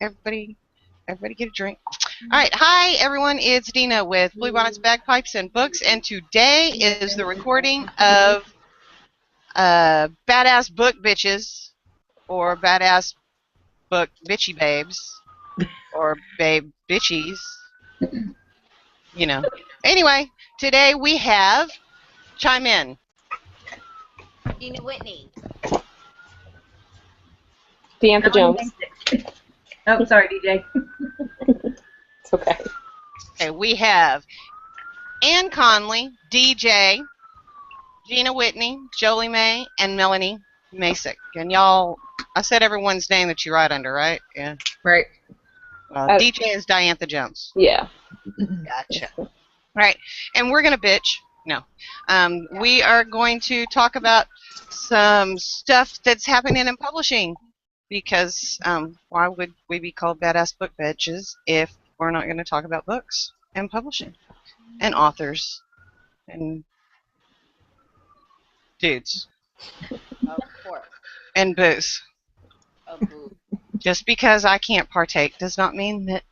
Everybody get a drink. All right. Hi, everyone. It's Deena with Blue Bonnets, Bagpipes, and Books. And today is the recording of Badass Book Bitches or Badass Book Bitchy Babes or Babe Bitchies. You know. Anyway, today we have Chime In. Deena Whitney. Deanna Jones. Oh, sorry, DJ. It's okay. Okay, we have Ann Conley, DJ, Gina Whitney, Jolie Mae, and Melanie Masick. And y'all, I said everyone's name that you write under, right? Yeah. Right. DJ is Diantha Jones. Yeah. Gotcha. All right, and we're going to bitch. No. We are going to talk about some stuff that's happening in publishing. Because why would we be called badass book bitches if we're not going to talk about books and publishing and authors and dudes? Of course. And booze. Of booze. Just because I can't partake does not mean that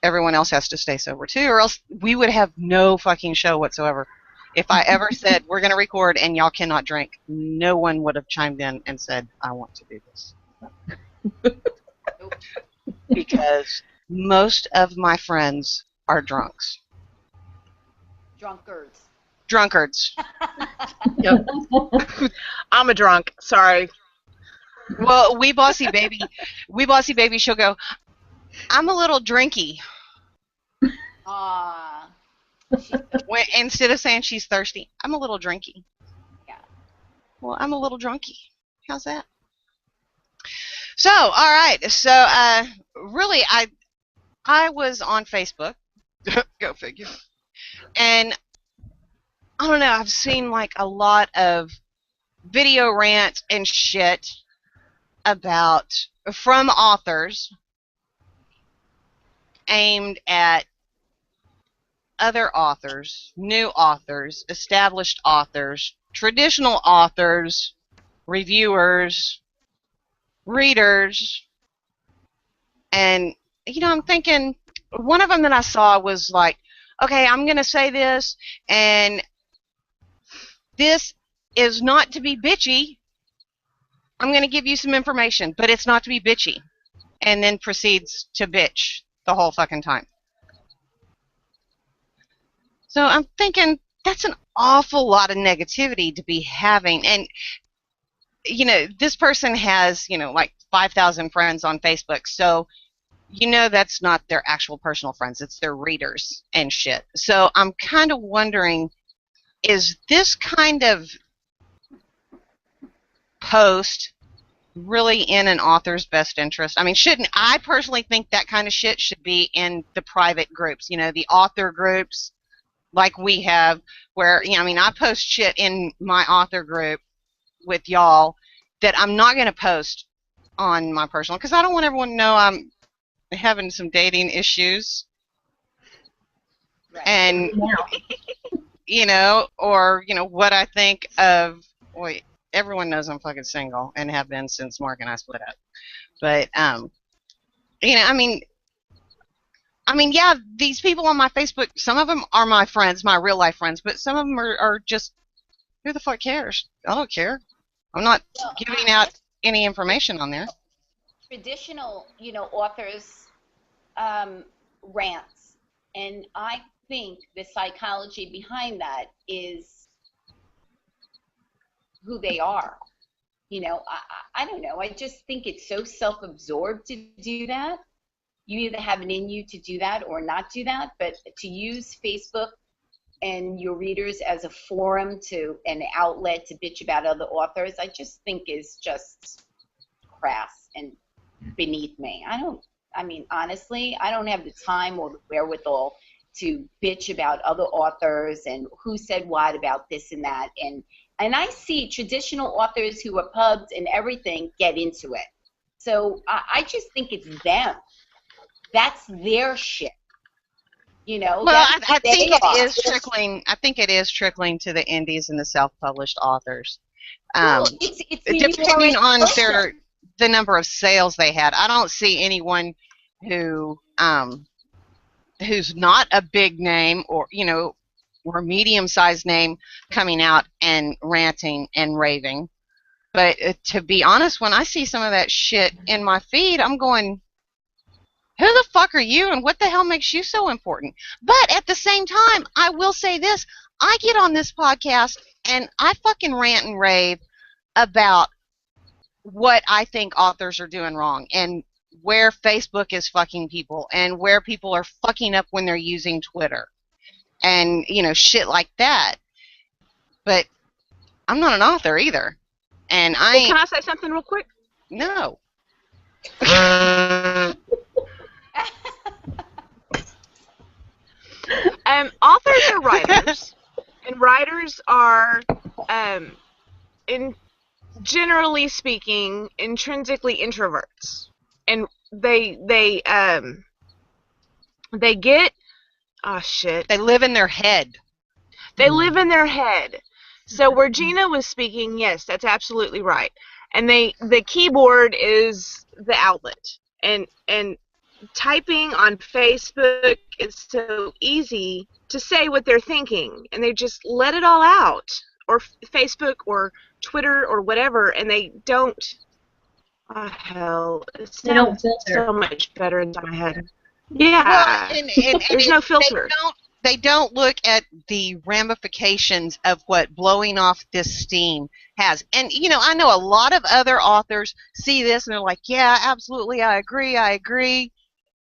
everyone else has to stay sober too, or else we would have no fucking show whatsoever. If I ever said, we're going to record and y'all cannot drink, no one would have chimed in and said, I want to do this. Because most of my friends are drunks. Drunkards. Yep. I'm a drunk. Sorry. Well, we bossy baby, she'll go, I'm a little drinky. Instead of saying she's thirsty, I'm a little drinky. Yeah. Well, I'm a little drunky. How's that? So, all right. So, really, I was on Facebook. Go figure. And I don't know. I've seen like a lot of video rants and shit from authors aimed at other authors, new authors, established authors, traditional authors, reviewers, readers, and, I'm thinking, one of them that I saw was like, okay, I'm going to say this, and this is not to be bitchy. I'm going to give you some information, but it's not to be bitchy, and then proceeds to bitch the whole fucking time. So I'm thinking that's an awful lot of negativity to be having. And, this person has, like 5,000 friends on Facebook. So, that's not their actual personal friends. It's their readers and shit. So I'm kind of wondering, is this kind of post really in an author's best interest? I mean, I personally think that kind of shit should be in the private groups, the author groups. Like we have, where, I post shit in my author group with y'all that I'm not going to post on my personal, because I don't want everyone to know I'm having some dating issues. Right. And, or, what I think of, everyone knows I'm fucking single and have been since Mark and I split up. But, yeah, these people on my Facebook, some of them are my friends, my real life friends, but some of them are just, who the fuck cares? I don't care. I'm not giving out any information on there. Traditional, authors rants, and I think the psychology behind that is who they are. I don't know. I just think it's so self-absorbed to do that. You either have it in you to do that or not do that, but to use Facebook and your readers as a forum an outlet to bitch about other authors, I just think is just crass and beneath me. Honestly, I don't have the time or the wherewithal to bitch about other authors and who said what about this and that. And I see traditional authors who are pubbed and everything get into it. So I just think it's them. That's their shit. Well, I think it is trickling. I think it is trickling to the indies and the self-published authors. Well, it's depending on the number of sales they had. I don't see anyone who who's not a big name or or medium-sized name coming out and ranting and raving. But to be honest, when I see some of that shit in my feed, I'm going, who the fuck are you and what the hell makes you so important? But at the same time, I will say this. I get on this podcast and I fucking rant and rave about what I think authors are doing wrong and where Facebook is fucking people and where people are fucking up when they're using Twitter and, shit like that. But I'm not an author either. And Well, can I say something real quick? No. Authors are writers, and writers are, in generally speaking, intrinsically introverts, and they get shit. They live in their head. They live in their head. So where Gina was speaking, yes, that's absolutely right. And the keyboard is the outlet, and typing on Facebook is so easy to say what they're thinking, and they just let it all out, or Facebook or Twitter or whatever, and they don't. Oh hell! It They don't sounds filter. so much better inside my head. Yeah, Well, and there's no filter. They don't look at the ramifications of what blowing off this steam has. And, I know a lot of other authors see this and they're like, yeah, absolutely, I agree.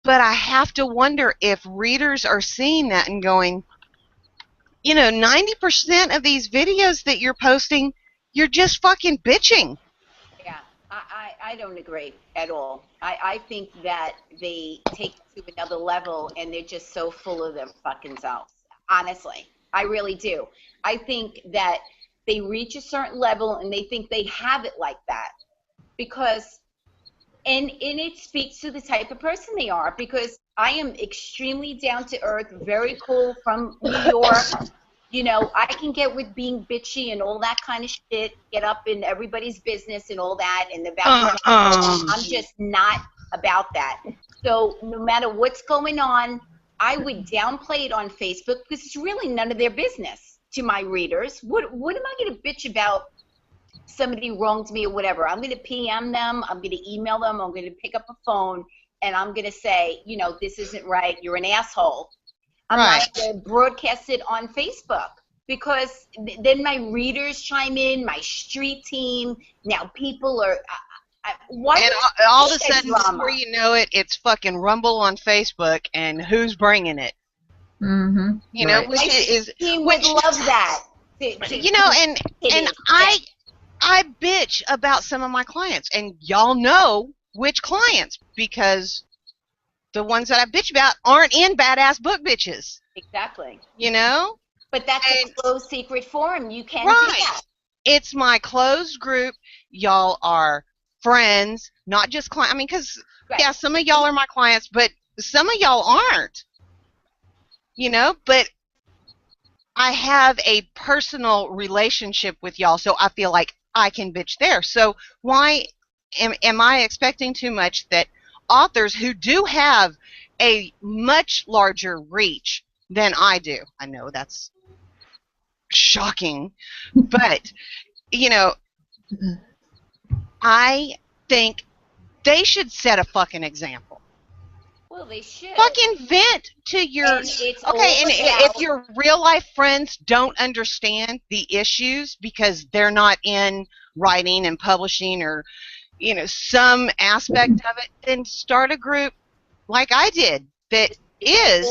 But I have to wonder if readers are seeing that and going, 90% of these videos that you're posting, you're just fucking bitching. Yeah, I don't agree at all. I think that they take it to another level and they're just so full of their fucking selves. Honestly, I really do. I think that they reach a certain level and they think they have it like that because, and it speaks to the type of person they are, because I am extremely down to earth, very cool, from New York. I can get with being bitchy and all that kind of shit, get up in everybody's business and all that, and I'm just not about that. So no matter what's going on, I would downplay it on Facebook because it's really none of their business to my readers. What am I going to bitch about? Somebody wronged me or whatever. I'm going to PM them, I'm going to email them, I'm going to pick up a phone, and I'm going to say, this isn't right, you're an asshole. I'm not going to broadcast it on Facebook because then my readers chime in, my street team. Now people are. And all of a sudden, before you know it, it's fucking Rumble on Facebook, and who's bringing it? Mm-hmm. Which would love that. And I bitch about some of my clients, and y'all know which clients because the ones that I bitch about aren't in Badass Book Bitches. Exactly. But that's a closed secret forum. You can't do that. It's my closed group. Y'all are friends, not just clients. I mean, because, yeah, some of y'all are my clients, but some of y'all aren't. But I have a personal relationship with y'all, so I feel like I can bitch there. So why am I expecting too much that authors who do have a much larger reach than I do? I know that's shocking, but, I think they should set a fucking example. Well, they should. Fucking vent to your... And if your real-life friends don't understand the issues because they're not in writing and publishing or, some aspect of it, then start a group like I did that is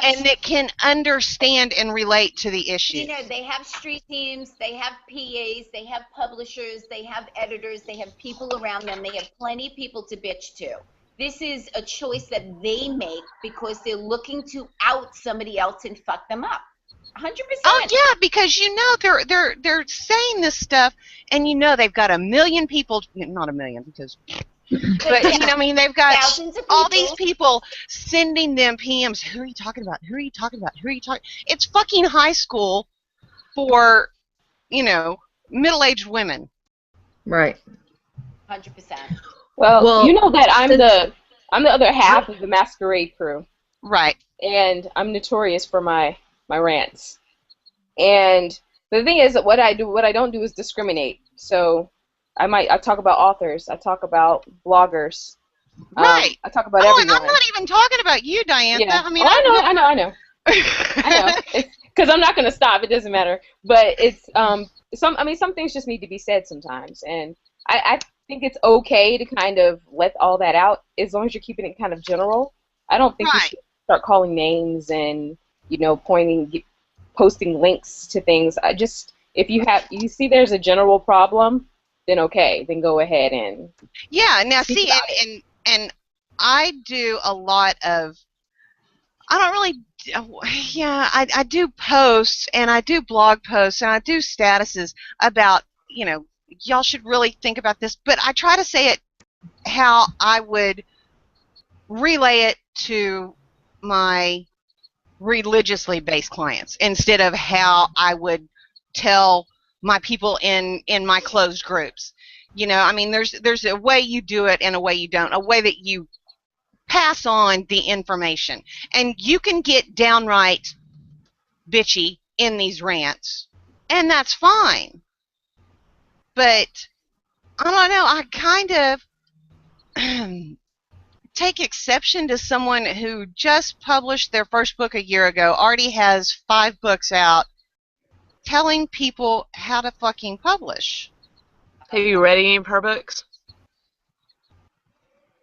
and that can understand and relate to the issues. They have street teams, they have PAs, they have publishers, they have editors, they have people around them, they have plenty of people to bitch to. This is a choice that they make because they're looking to out somebody else and fuck them up. 100%. Oh yeah, because they're saying this stuff, and they've got a million people, not a million because, but they've got all these people sending them PMs. Who are you talking about? Who are you talking about? Who are you talking? It's fucking high school for, middle-aged women. Right. 100%. Well, you know that since- I'm the other half of the masquerade crew, Right. and I'm notorious for my rants. And the thing is that what I don't do is discriminate. So I talk about authors, I talk about bloggers, Right. I talk about Oh, and I'm everyone. not even talking about you, Diantha. Yeah. I mean, Oh, I know. I know. I know. It's because I'm not gonna stop. It doesn't matter. But it's some things just need to be said sometimes, and I think it's okay to kind of let all that out as long as you're keeping it kind of general. I don't think you Right. should start calling names and posting links to things. I just if you see there's a general problem, then okay, then go ahead and Yeah. Now, speak see, about it. and I do a lot of. I don't really. Yeah, I do posts and I do blog posts and I do statuses about y'all should really think about this, but I try to say it how I would relay it to my religiously based clients instead of how I would tell my people in my closed groups. I mean, there's a way you do it and a way you don't, a way that you pass on the information, and you can get downright bitchy in these rants, and that's fine. But I don't know. I kind of take exception to someone who just published their first book a year ago, already has 5 books out, telling people how to fucking publish. Have you read any of her books?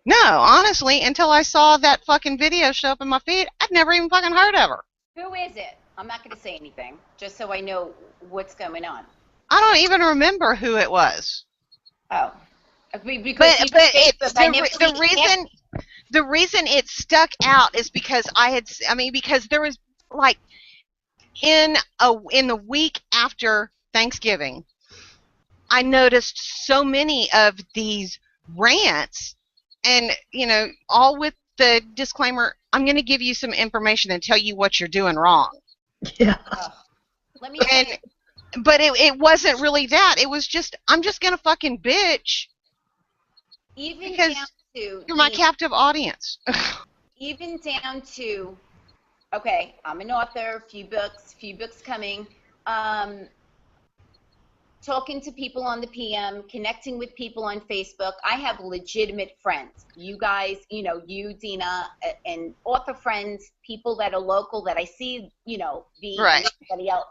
No, honestly, until I saw that fucking video show up in my feed, I'd never even fucking heard of her. Who is it? I'm not going to say anything, just so I know what's going on. I don't even remember who it was. Oh. But the reason it stuck out is because because there was like in the week after Thanksgiving, I noticed so many of these rants, and all with the disclaimer, I'm going to give you some information and tell you what you're doing wrong. Yeah. Let me tell you. But it wasn't really that. It was just, I'm just going to fucking bitch Even because down to you're my captive audience. even down to, okay, I'm an author, few books coming, talking to people on the PM, connecting with people on Facebook. I have legitimate friends. You guys, you, Deena, and author friends, people that are local that I see, Right. everybody else.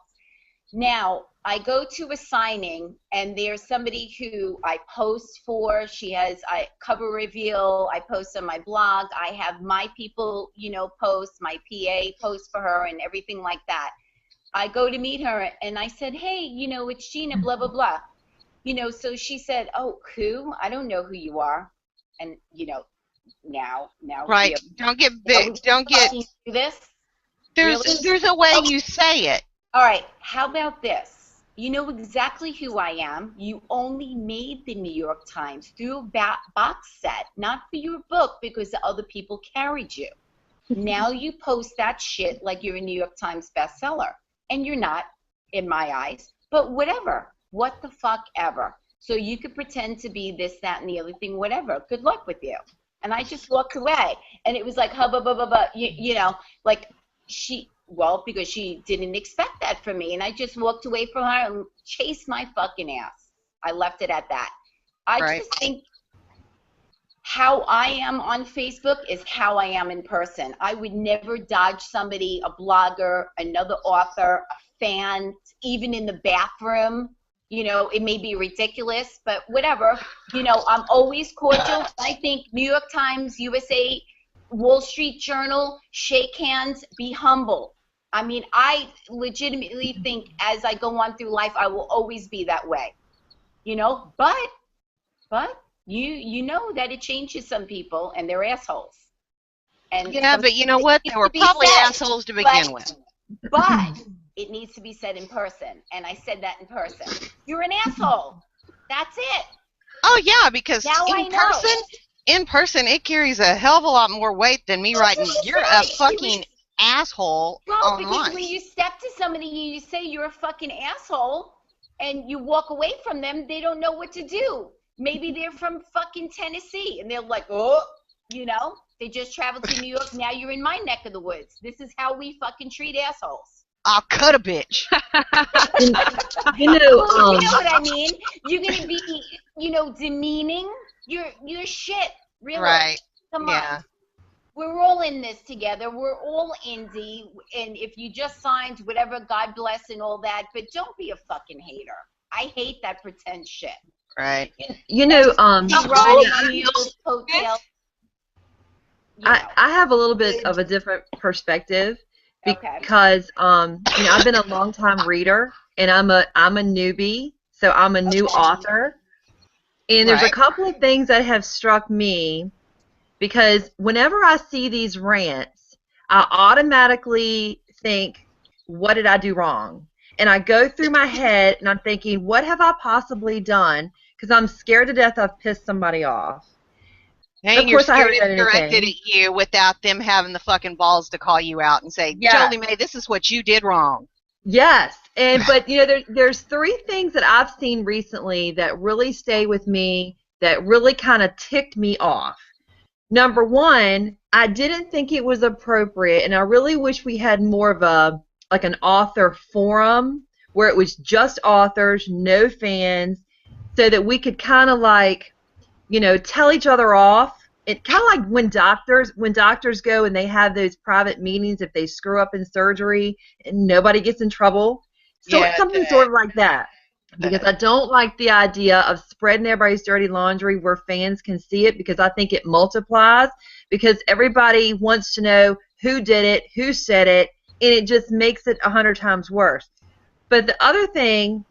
Now, I go to a signing, and there's somebody who I post for. I cover reveal. I post on my blog. I have my people, post, my PA post for her and everything like that. I go to meet her, and I said, hey, it's Gina, blah, blah, blah. So she said, oh, who? I don't know who you are. And, now. Right. Don't get big. Don't get. Do this? There's a way you say it. All right, how about this? You know exactly who I am. You only made the New York Times through a box set, not for your book because the other people carried you. Now you post that shit like you're a New York Times bestseller. And you're not, in my eyes. But whatever. What the fuck ever. So you could pretend to be this, that, and the other thing, whatever. Good luck with you. And I just walked away. And it was like, because she didn't expect that from me. And I just walked away from her and chased my fucking ass. I left it at that. I just think how I am on Facebook is how I am in person. I would never dodge somebody, a blogger, another author, a fan, even in the bathroom. It may be ridiculous, but whatever. I'm always cordial. I think New York Times, USA, Wall Street Journal, shake hands, be humble. I mean, I legitimately think as I go on through life, I will always be that way. But you know that it changes some people, and they're assholes. And but you know what? They were probably assholes to begin with. But it needs to be said in person, and I said that in person. You're an asshole. That's it. Oh yeah, because now in person, it carries a hell of a lot more weight than me writing. You're a fucking asshole. Well, because when you step to somebody and you say you're a fucking asshole, and you walk away from them, they don't know what to do. Maybe they're from fucking Tennessee, and they're like, oh, they just traveled to New York. Now you're in my neck of the woods. This is how we fucking treat assholes. I'll cut a bitch. You know what I mean? You're gonna be, demeaning. You're shit. Really. Right. Come Yeah. on. We're all in this together. We're all indie. And if you just signed whatever, God bless and all that. But don't be a fucking hater. I hate that pretend shit. Right. You riding on people's coattails. I have a little bit of a different perspective Okay. because I've been a long time reader and I'm a newbie, so I'm a new author. And there's a Right. couple of things that have struck me because whenever I see these rants, I automatically think, what did I do wrong? And I go through my head and I'm thinking, what have I possibly done? Because I'm scared to death I've pissed somebody off. And Of you're course I scared haven't it's done directed anything. at you without them having the fucking balls to call you out and say, Yeah. Jolie Mae, this is what you did wrong. Yes, but there's three things that I've seen recently that really stay with me, that really kind of ticked me off. Number one, I didn't think it was appropriate, and I really wish we had more of an author forum where it was just authors, no fans, so that we could kind of tell each other off. It kind of like when doctors go and they have those private meetings if they screw up in surgery and nobody gets in trouble. So Yeah, it's something that- sort of like that. Because I don't like the idea of spreading everybody's dirty laundry where fans can see it, because I think it multiplies, because everybody wants to know who did it, who said it, and it just makes it 100 times worse. But the other thing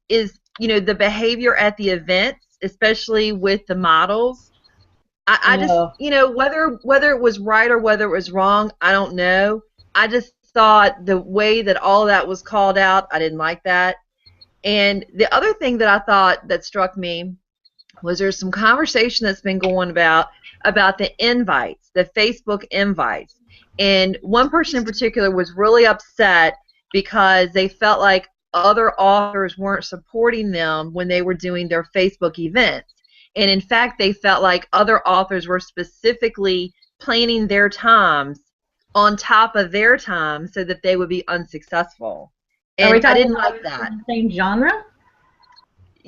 is, the behavior at the events, especially with the models. I just, whether it was right or whether it was wrong, I don't know. I just thought the way that all of that was called out, I didn't like that. And the other thing that I thought that struck me was there's some conversation that's been going about the invites, the Facebook invites. And one person in particular was really upset because they felt like other authors weren't supporting them when they were doing their Facebook events. And in fact, they felt like other authors were specifically planning their times on top of their time so that they would be unsuccessful. Are we And I talking didn't about like that. the same genre?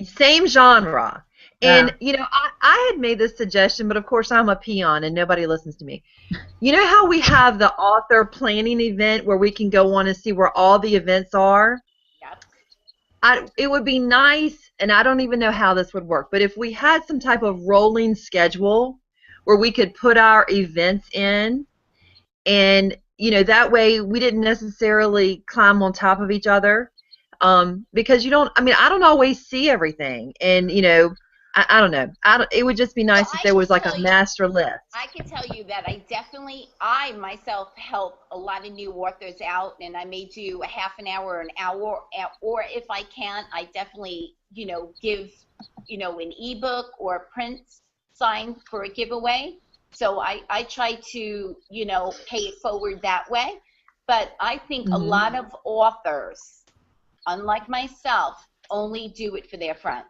Same genre. And, Yeah. I had made this suggestion, but of course I'm a peon and nobody listens to me. You know how we have the author planning event where we can go on and see where all the events are? Yep. It would be nice, and I don't even know how this would work, but if we had some type of rolling schedule where we could put our events in, and that way we didn't necessarily climb on top of each other, because I don't always see everything, and I don't know. It would just be nice Well, if I there was can like tell a you- master list. I can tell you that I myself help a lot of new authors out, and I may do a half an hour, an hour, or if I can't, I definitely, give, an ebook or a print sign for a giveaway. So I try to, pay it forward that way. But I think a lot of authors, unlike myself, only do it for their friends.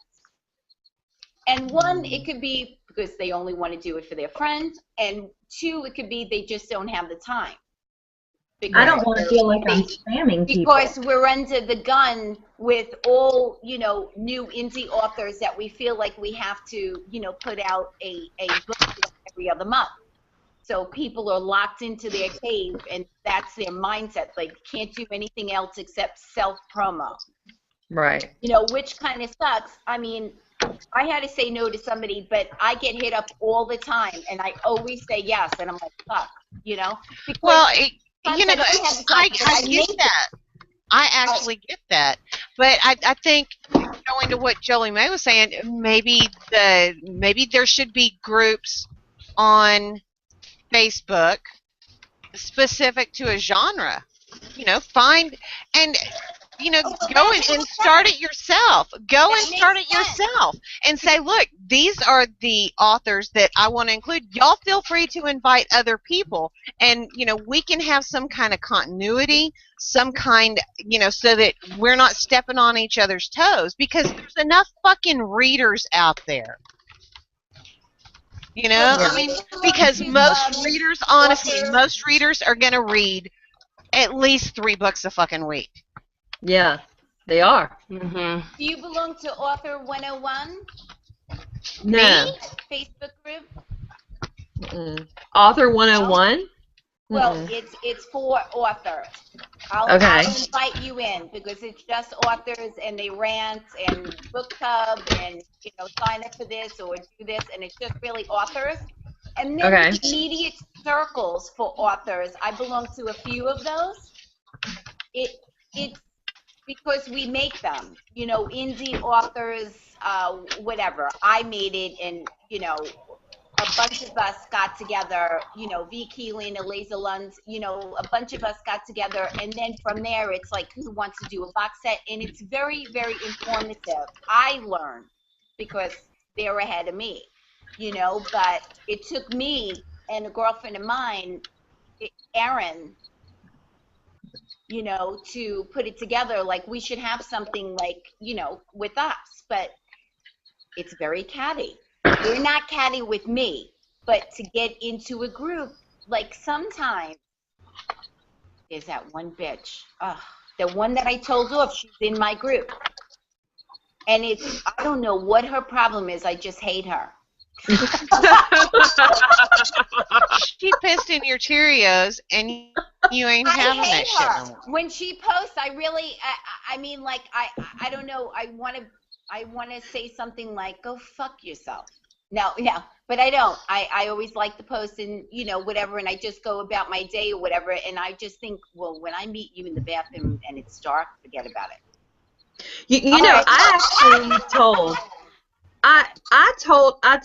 And one, it could be because they only want to do it for their friend, and two, it could be they just don't have the time. I don't want to feel like I'm spamming people. Because we're under the gun with all, new indie authors that we feel like we have to, put out a book every other month. So people are locked into their cave, and that's their mindset. Like, can't do anything else except self-promo. Right. Which kind of sucks. I mean, I had to say no to somebody, but I get hit up all the time, and I always say yes, and I'm like, fuck, Because Well, sometimes I don't have the time, but I make get it. that. I actually get that. But I think, going to what Jolie Mae was saying, maybe there should be groups on Facebook specific to a genre. Find, and go and start it yourself. Go and start it yourself and say, look, these are the authors that I want to include. Y'all feel free to invite other people, and we can have some kind of continuity, some kind, so that we're not stepping on each other's toes, because there's enough fucking readers out there. I mean, because most readers, honestly, most readers are going to read at least 3 books a fucking week. Yeah, they are. Do you belong to Author 101? No. Facebook group? Author 101? Well, it's for authors. I'll invite you in because it's just authors, and they rant and book club and sign up for this or do this, and it's just really authors. And then the immediate circles for authors, I belong to a few of those. It's because we make them, indie authors, whatever. I made it, and a bunch of us got together, V. Keelan, Eliza Lunds, a bunch of us got together, and then from there, it's like, who wants to do a box set? And it's very, very informative. I learned because they're ahead of me, but it took me and a girlfriend of mine, Erin, to put it together. Like, we should have something like, with us, but it's very catty. They're not catty with me, but to get into a group, like, sometimes there's that one bitch. The one that I told off, she's in my group. And I don't know what her problem is. I just hate her. She pissed in your Cheerios, and you ain't having that shit no more. When she posts, I really, I mean, like, I don't know. I want to say something like, go fuck yourself. No, but I don't. I always like to post and, whatever, and I just go about my day or whatever, and I just think, well, when I meet you in the bathroom and it's dark, forget about it. I actually told, I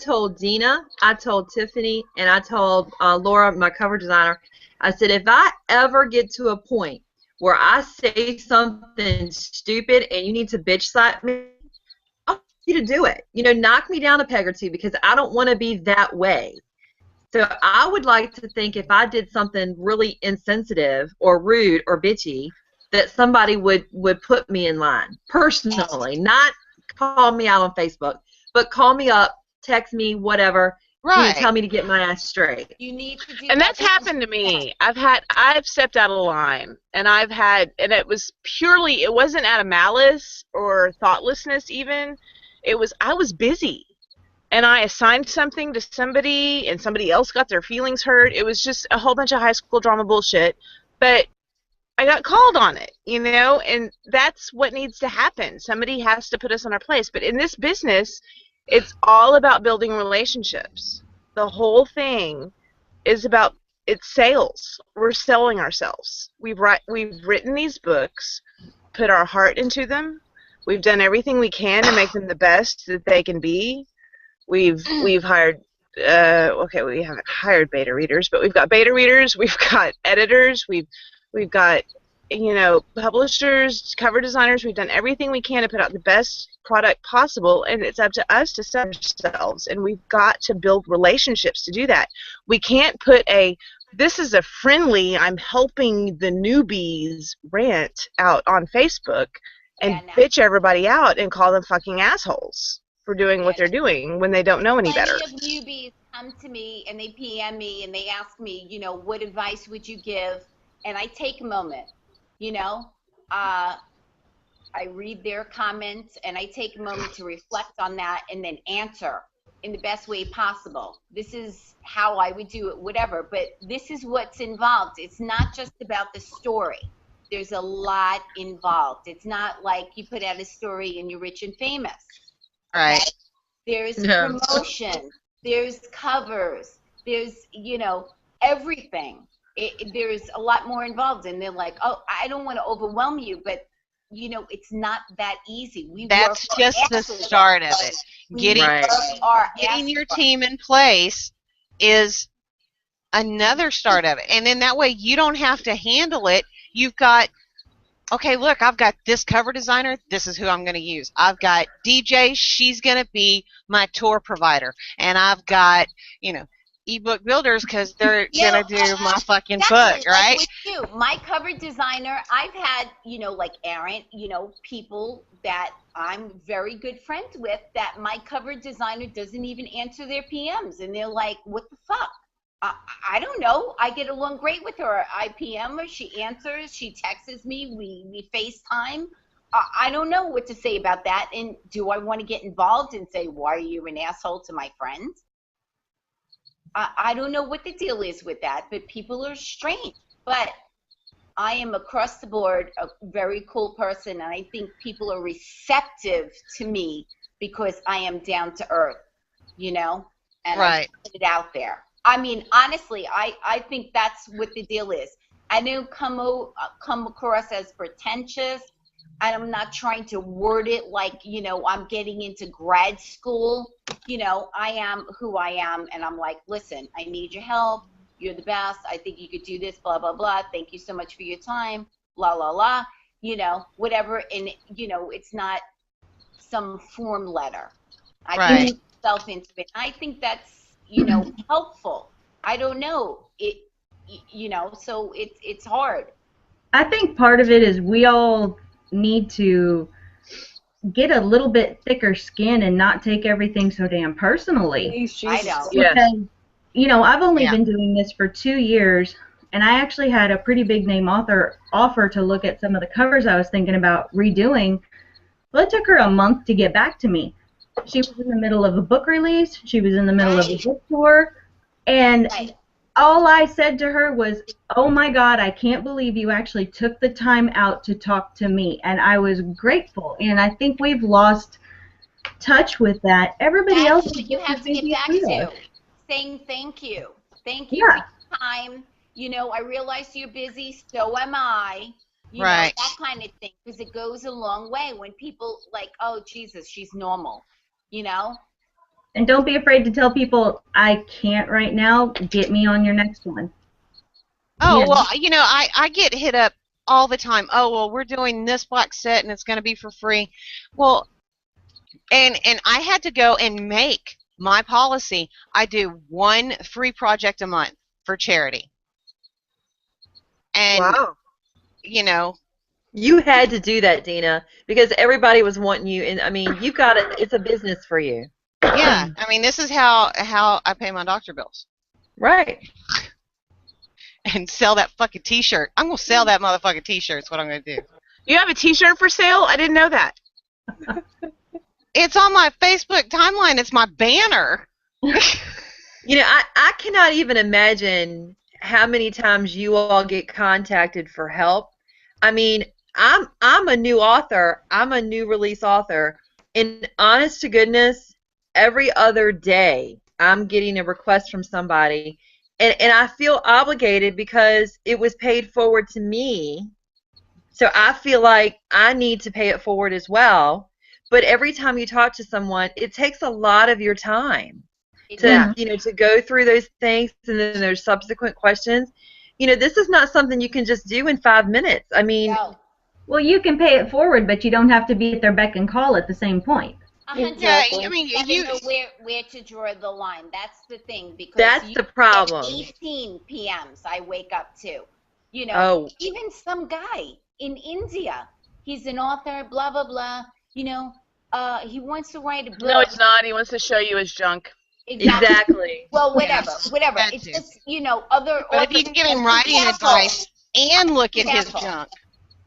told Deena, I told Tiffany, and I told Laura, my cover designer, I said, if I ever get to a point where I say something stupid and you need to bitch slap me, you to do it. Knock me down a peg or two, because I don't want to be that way. So I would like to think if I did something really insensitive or rude or bitchy, that somebody would put me in line personally, not call me out on Facebook, but call me up, text me, whatever, right? Tell me to get my ass straight. You need to do and that's happened to me. I've stepped out of line, and and it was purely, it wasn't out of malice or thoughtlessness even. I was busy, and I assigned something to somebody, and somebody else got their feelings hurt. It was just a whole bunch of high school drama bullshit, but I got called on it, and that's what needs to happen. Somebody has to put us in our place. But in this business, it's all about building relationships. The whole thing is about, it's sales. We're selling ourselves. We've written these books, put our heart into them. We've done everything we can to make them the best that they can be. We've hired, we haven't hired beta readers, but we've got beta readers. We've got editors. We've got, publishers, cover designers. We've done everything we can to put out the best product possible, and it's up to us to sell ourselves. And we've got to build relationships to do that. We can't put this is a friendly, I'm helping the newbies rant out on Facebook and bitch everybody out and call them fucking assholes for doing what they're doing when they don't know any better. Plenty of newbies come to me and they PM me and they ask me, what advice would you give? And I take a moment, I read their comments and I take a moment to reflect on that and then answer in the best way possible. This is how I would do it, whatever, but this is what's involved. It's not just about the story. There's a lot involved. It's not like you put out a story and you're rich and famous. Right. Okay? There's promotion. There's covers. There's, everything. There's a lot more involved. And they're like, oh, I don't want to overwhelm you, but, it's not that easy. That's just the start of it. Getting your team in place is another start of it. And then that way you don't have to handle it. You've got okay, look, I've got this cover designer. This is who I'm going to use. I've got DJ. She's going to be my tour provider. And I've got, ebook builders because they're You going know, to do my fucking book, exactly, like right? with you, my cover designer, I've had, like Aaron, people that I'm very good friends with that my cover designer doesn't even answer their PMs. And they're like, what the fuck? I don't know. I get along great with her. I PM her, she answers, she texts me, we FaceTime. I don't know what to say about that. And do I want to get involved and say, why are you an asshole to my friends? I don't know what the deal is with that, but people are strange. But I am across the board a very cool person, and I think people are receptive to me because I am down to earth, and I Right. put it out there. I mean, honestly, I think that's what the deal is. I don't come across as pretentious, and I'm not trying to word it like, I'm getting into grad school. I am who I am, and I'm like, listen, I need your help. You're the best. I think you could do this, blah, blah, blah. Thank you so much for your time, la, la, la, whatever. And, it's not some form letter. I Right. put myself into it. I think that's, helpful. I don't know. So it's hard. I think part of it is we all need to get a little bit thicker skin and not take everything so damn personally. Please, I Jesus. know. Yes. Because, I've only Yeah. been doing this for 2 years, and I actually had a pretty big name author offer to look at some of the covers I was thinking about redoing. Well, it took her a month to get back to me. She was in the middle of a book release. She was in the middle of a Right. book tour. And Right. all I said to her was, oh my God, I can't believe you actually took the time out to talk to me. And I was grateful. And I think we've lost touch with that. Everybody That's else is what you just have as to get busy as back we to. are. Saying thank you. Thank you for Yeah. your time. I realize you're busy, so am I. Right. That kind of thing. Because it goes a long way when people like, oh, Jesus, she's normal. And don't be afraid to tell people, I can't right now. Get me on your next one. Oh, You know? well, I get hit up all the time. Oh, well, we're doing this black set and it's going to be for free. Well, and I had to go and make my policy. I do one free project a month for charity. And, Wow. you know, You had to do that, Deena, because everybody was wanting you, and I mean, you've got it. It's a business for you, yeah, I mean, this is how I pay my doctor bills right? and sell that fucking T-shirt. I'm gonna sell that motherfucking T-shirt. Is what I'm gonna do. You have a T-shirt for sale? I didn't know that. It's on my Facebook timeline. It's my banner. I cannot even imagine how many times you all get contacted for help. I mean, I'm a new author. I'm a new release author, and honest to goodness, every other day I'm getting a request from somebody, and I feel obligated because it was paid forward to me. So I feel like I need to pay it forward as well. But every time you talk to someone, it takes a lot of your time Yeah. to go through those things, and then there's subsequent questions. This is not something you can just do in 5 minutes. I mean, No. Well, you can pay it forward, but you don't have to be at their beck and call at the same point. 100%. Yeah, I mean, You gotta you. know where to draw the line. That's the thing, because that's you the get problem. 18 PMs I wake up to. Oh, Even some guy in India, he's an author, blah blah blah. He wants to write a book. No, it's not. He wants to show you his junk. exactly. Well, whatever, Yes, whatever. that It's too. just other But if authors. you can give him Be writing careful. advice and look at his Careful. junk.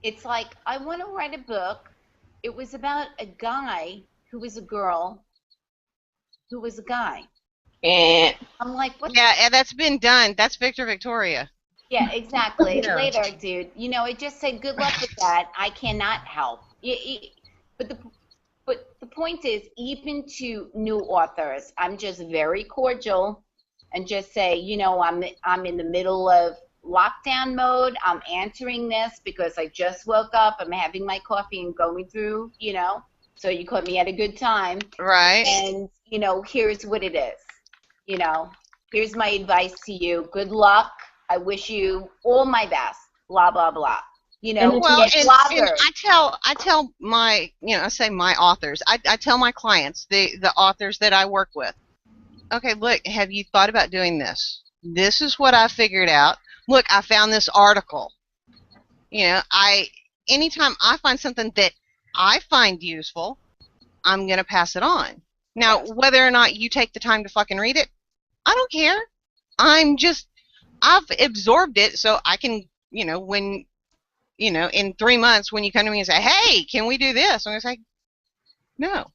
It's like, I want to write a book. It was about a guy who was a girl who was a guy. And I'm like, what? Yeah, and that's been done. That's Victor Victoria. Yeah, exactly. Yeah. Later, dude. I just said good luck with that. I cannot help. But the point is, even to new authors, I'm just very cordial and just say, I'm in the middle of lockdown mode. I'm answering this because I just woke up. I'm having my coffee and going through, so you caught me at a good time. Right. And, here's what it is. Here's my advice to you. Good luck. I wish you all my best. Blah, blah, blah. You know, And Well, and and bloggers. I tell my, I say my authors. I tell my clients, the authors that I work with. Okay, look, have you thought about doing this? This is what I figured out. Look, I found this article. Anytime I find something that I find useful, I'm gonna pass it on. Now, whether or not you take the time to fucking read it, I don't care. I've absorbed it, so I can, when, in 3 months when you come to me and say, hey, can we do this? I'm gonna say, no.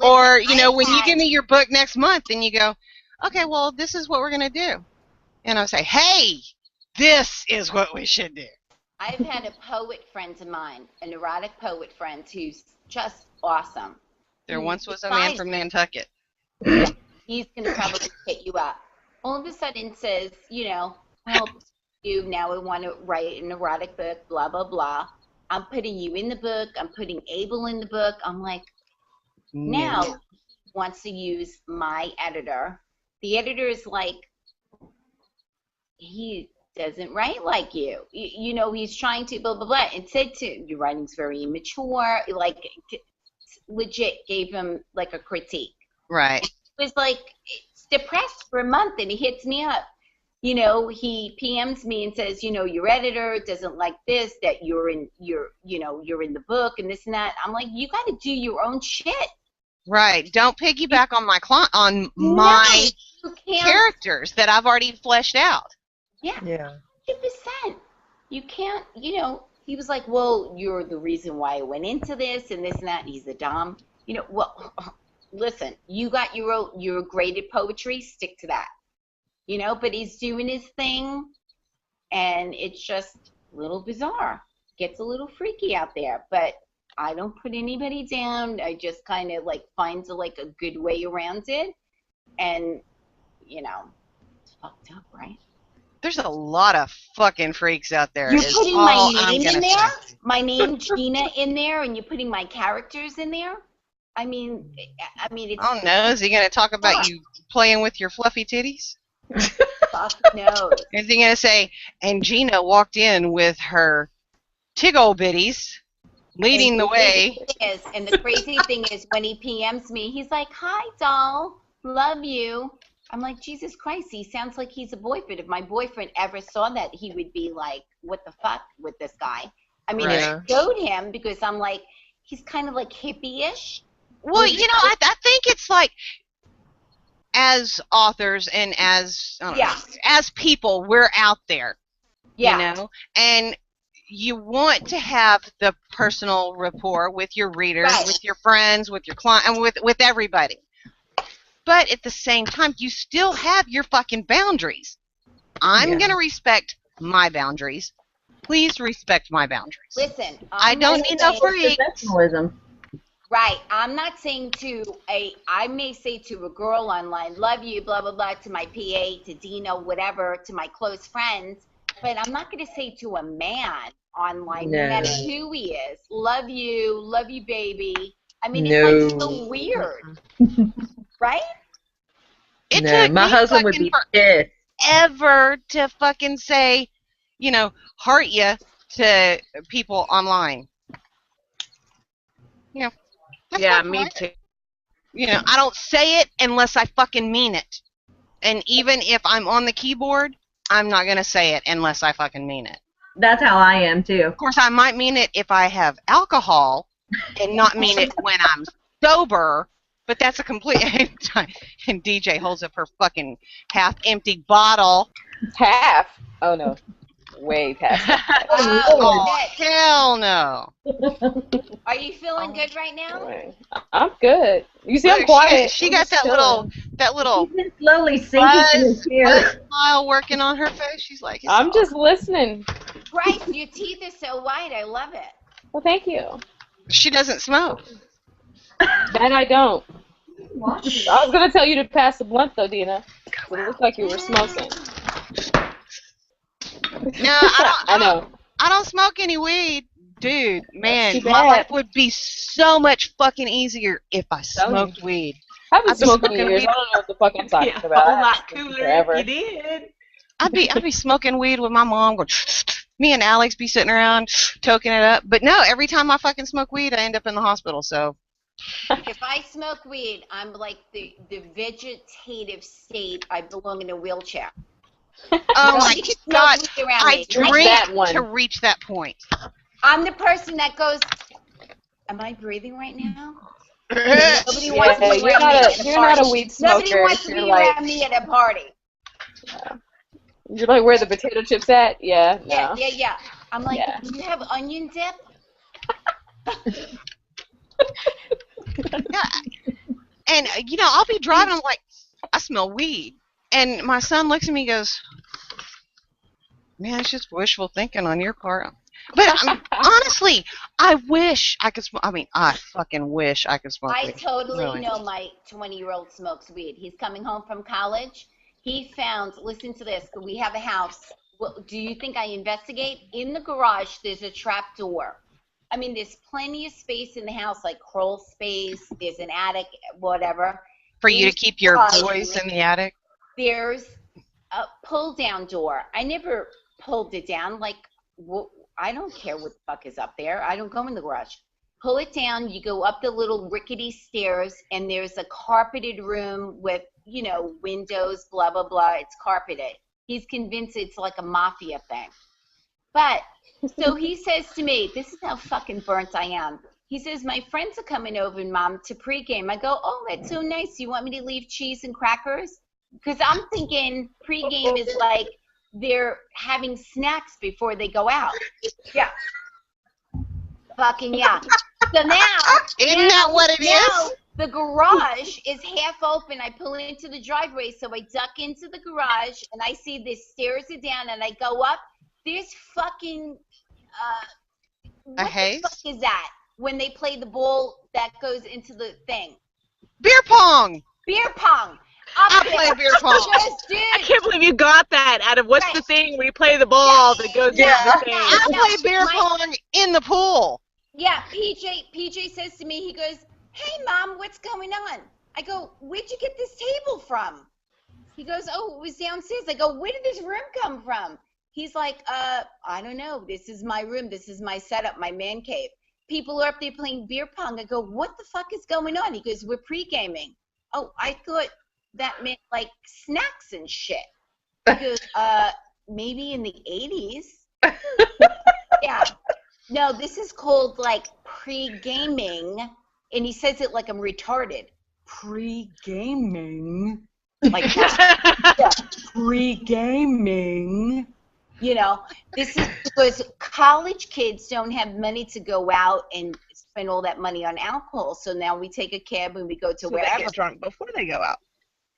Or, when you give me your book next month and you go, okay, well, this is what we're going to do. And I'll say, hey, this is what we should do. I've had a poet friend of mine, an erotic poet friend who's just awesome. There once was a man from Nantucket. Yeah, he's going to probably hit you up. All of a sudden says, well, you now want to write an erotic book, blah, blah, blah. I'm putting you in the book. I'm putting Abel in the book. I'm like, now he wants to use my editor. The editor is like, he doesn't write like you. He's trying to blah, blah, blah. And said to, your writing's very immature. Like, legit gave him like a critique. Right. He was like, it's depressed for a month, and he hits me up. He PMs me and says, your editor doesn't like this, that you're in the book and this and that. I'm like, you got to do your own shit. Right. Don't piggyback on my characters that I've already fleshed out. Yeah. 100%. You can't, he was like, well, you're the reason why I went into this and this and that. And he's a dom. Well, listen, you got your graded poetry, stick to that. But he's doing his thing, and it's just a little bizarre. Gets a little freaky out there, but I don't put anybody down. I just kind of find a good way around it, and it's fucked up, right? There's a lot of fucking freaks out there. You're putting my name in there, my name Deena in there, and you're putting my characters in there. I mean, it's. Oh no! Is he gonna talk about you playing with your fluffy titties? Fuck knows. Is he gonna say, and Gina walked in with her tiggle bitties, leading the way? And the crazy thing is, when he PMs me, he's like, "Hi, doll, love you." I'm like, Jesus Christ, he sounds like he's a boyfriend. If my boyfriend ever saw that, he would be like, "What the fuck with this guy?" I mean, Right. I showed him because I'm like, he's kind of like hippie-ish. Well, I think it's like, as authors and as people, we're out there, and you want to have the personal rapport with your readers, Right. with your friends, with your client, and with everybody. But at the same time, you still have your fucking boundaries. I'm gonna respect my boundaries. Please respect my boundaries. Listen, I don't need no freaks. Professionalism. Right. I'm not saying I may say to a girl online, love you, blah, blah, blah, to my PA, to Deena, whatever, to my close friends, but I'm not going to say to a man online, no matter who he is, love you, baby. I mean, it's so weird. Right? It took my me husband would be pissed. forever to fucking say, heart you to people online. That's Yeah, not me right. too. I don't say it unless I fucking mean it. And even if I'm on the keyboard, I'm not going to say it unless I fucking mean it. That's how I am too. Of course, I might mean it if I have alcohol and not mean it when I'm sober, but that's a complete... And DJ holds up her fucking half-empty bottle. Half. Oh no. Way past. Oh, hell no. Are you feeling good right now? I'm good. You see, I'm Look, quiet. She I'm got just that little He's been slowly sinking to his chair. smile working on her face. She's like, it's I'm all just listening. Bryce, your teeth are so white. I love it. Well, thank you. She doesn't smoke. That I don't. I was gonna tell you to pass the blunt though, Deena. It looked like you were smoking. No, I know. I don't smoke any weed. Dude, man, Too my bad. life would be so much fucking easier if I smoked weed. I've been I've been smoking smoking years. weed. I don't know what the fuck I'm talking Yeah, a about. whole I lot haven't smoked cooler forever. if you did. I'd be smoking weed with my mom, going. Me and Alex be sitting around toking it up. But no, every time I fucking smoke weed, I end up in the hospital. So If I smoke weed, I'm like the vegetative state. I belong in a wheelchair. oh my You can smoke God, weed around I me. drink that one. to reach that point. I'm the person that goes, am I breathing right now? Nobody wants to Yeah, be around me at a you're party. not a weed smoker. Nobody wants to You're be like, around me at a party. you're like, where the potato chips at? Yeah, no. Yeah. I'm like, Yeah. do you have onion dip? Yeah. And I'll be driving. I'm like, I smell weed, and my son looks at me and goes, "Man, it's just wishful thinking on your part." But honestly, I wish I could smoke. I mean, I fucking wish I could smoke I weed. totally Really. know my 20-year-old smokes weed. He's coming home from college. He found, listen to this, we have a house. Well, do you think I investigate? In the garage, there's a trap door. I mean, there's plenty of space in the house, like crawl space. There's an attic, whatever. For you to keep your Garage, boys in the attic. There's a pull-down door. I never pulled it down. Like, I don't care what the fuck is up there. I don't go in the garage. Pull it down. You go up the little rickety stairs, and there's a carpeted room with, windows, blah, blah, blah. It's carpeted. He's convinced it's like a mafia thing. But, so he says to me, this is how fucking burnt I am. He says, my friends are coming over, Mom, to pregame. I go, oh, that's so nice. You want me to leave cheese and crackers? Because I'm thinking pregame is like they're having snacks before they go out. Yeah. Fucking yeah. So now, Isn't that what it is? The garage is half open. I pull into the driveway, so I duck into the garage, and I see the stairs are down, and I go up. There's fucking, what haze? the fuck is that? When they play the ball that goes into the thing. Beer pong. Beer pong. I play beer pong. I can't believe you got that out of what's the thing where you play the ball that goes into the thing. I play beer pong in the pool. Yeah, PJ says to me, he goes, hey, Mom, what's going on? I go, where'd you get this table from? He goes, oh, it was downstairs. I go, where did this room come from? He's like, I don't know. This is my room. This is my setup, my man cave. People are up there playing beer pong. I go, what the fuck is going on? He goes, we're pre-gaming. Oh, I thought that meant like snacks and shit. He goes, maybe in the 80s. Yeah. No, this is called like pre-gaming, and he says it like I'm retarded. Pre-gaming, like that. Yeah. Pre-gaming. This is because college kids don't have money to go out and spend all that money on alcohol. So now we take a cab and we go to So wherever. they get drunk before they go out.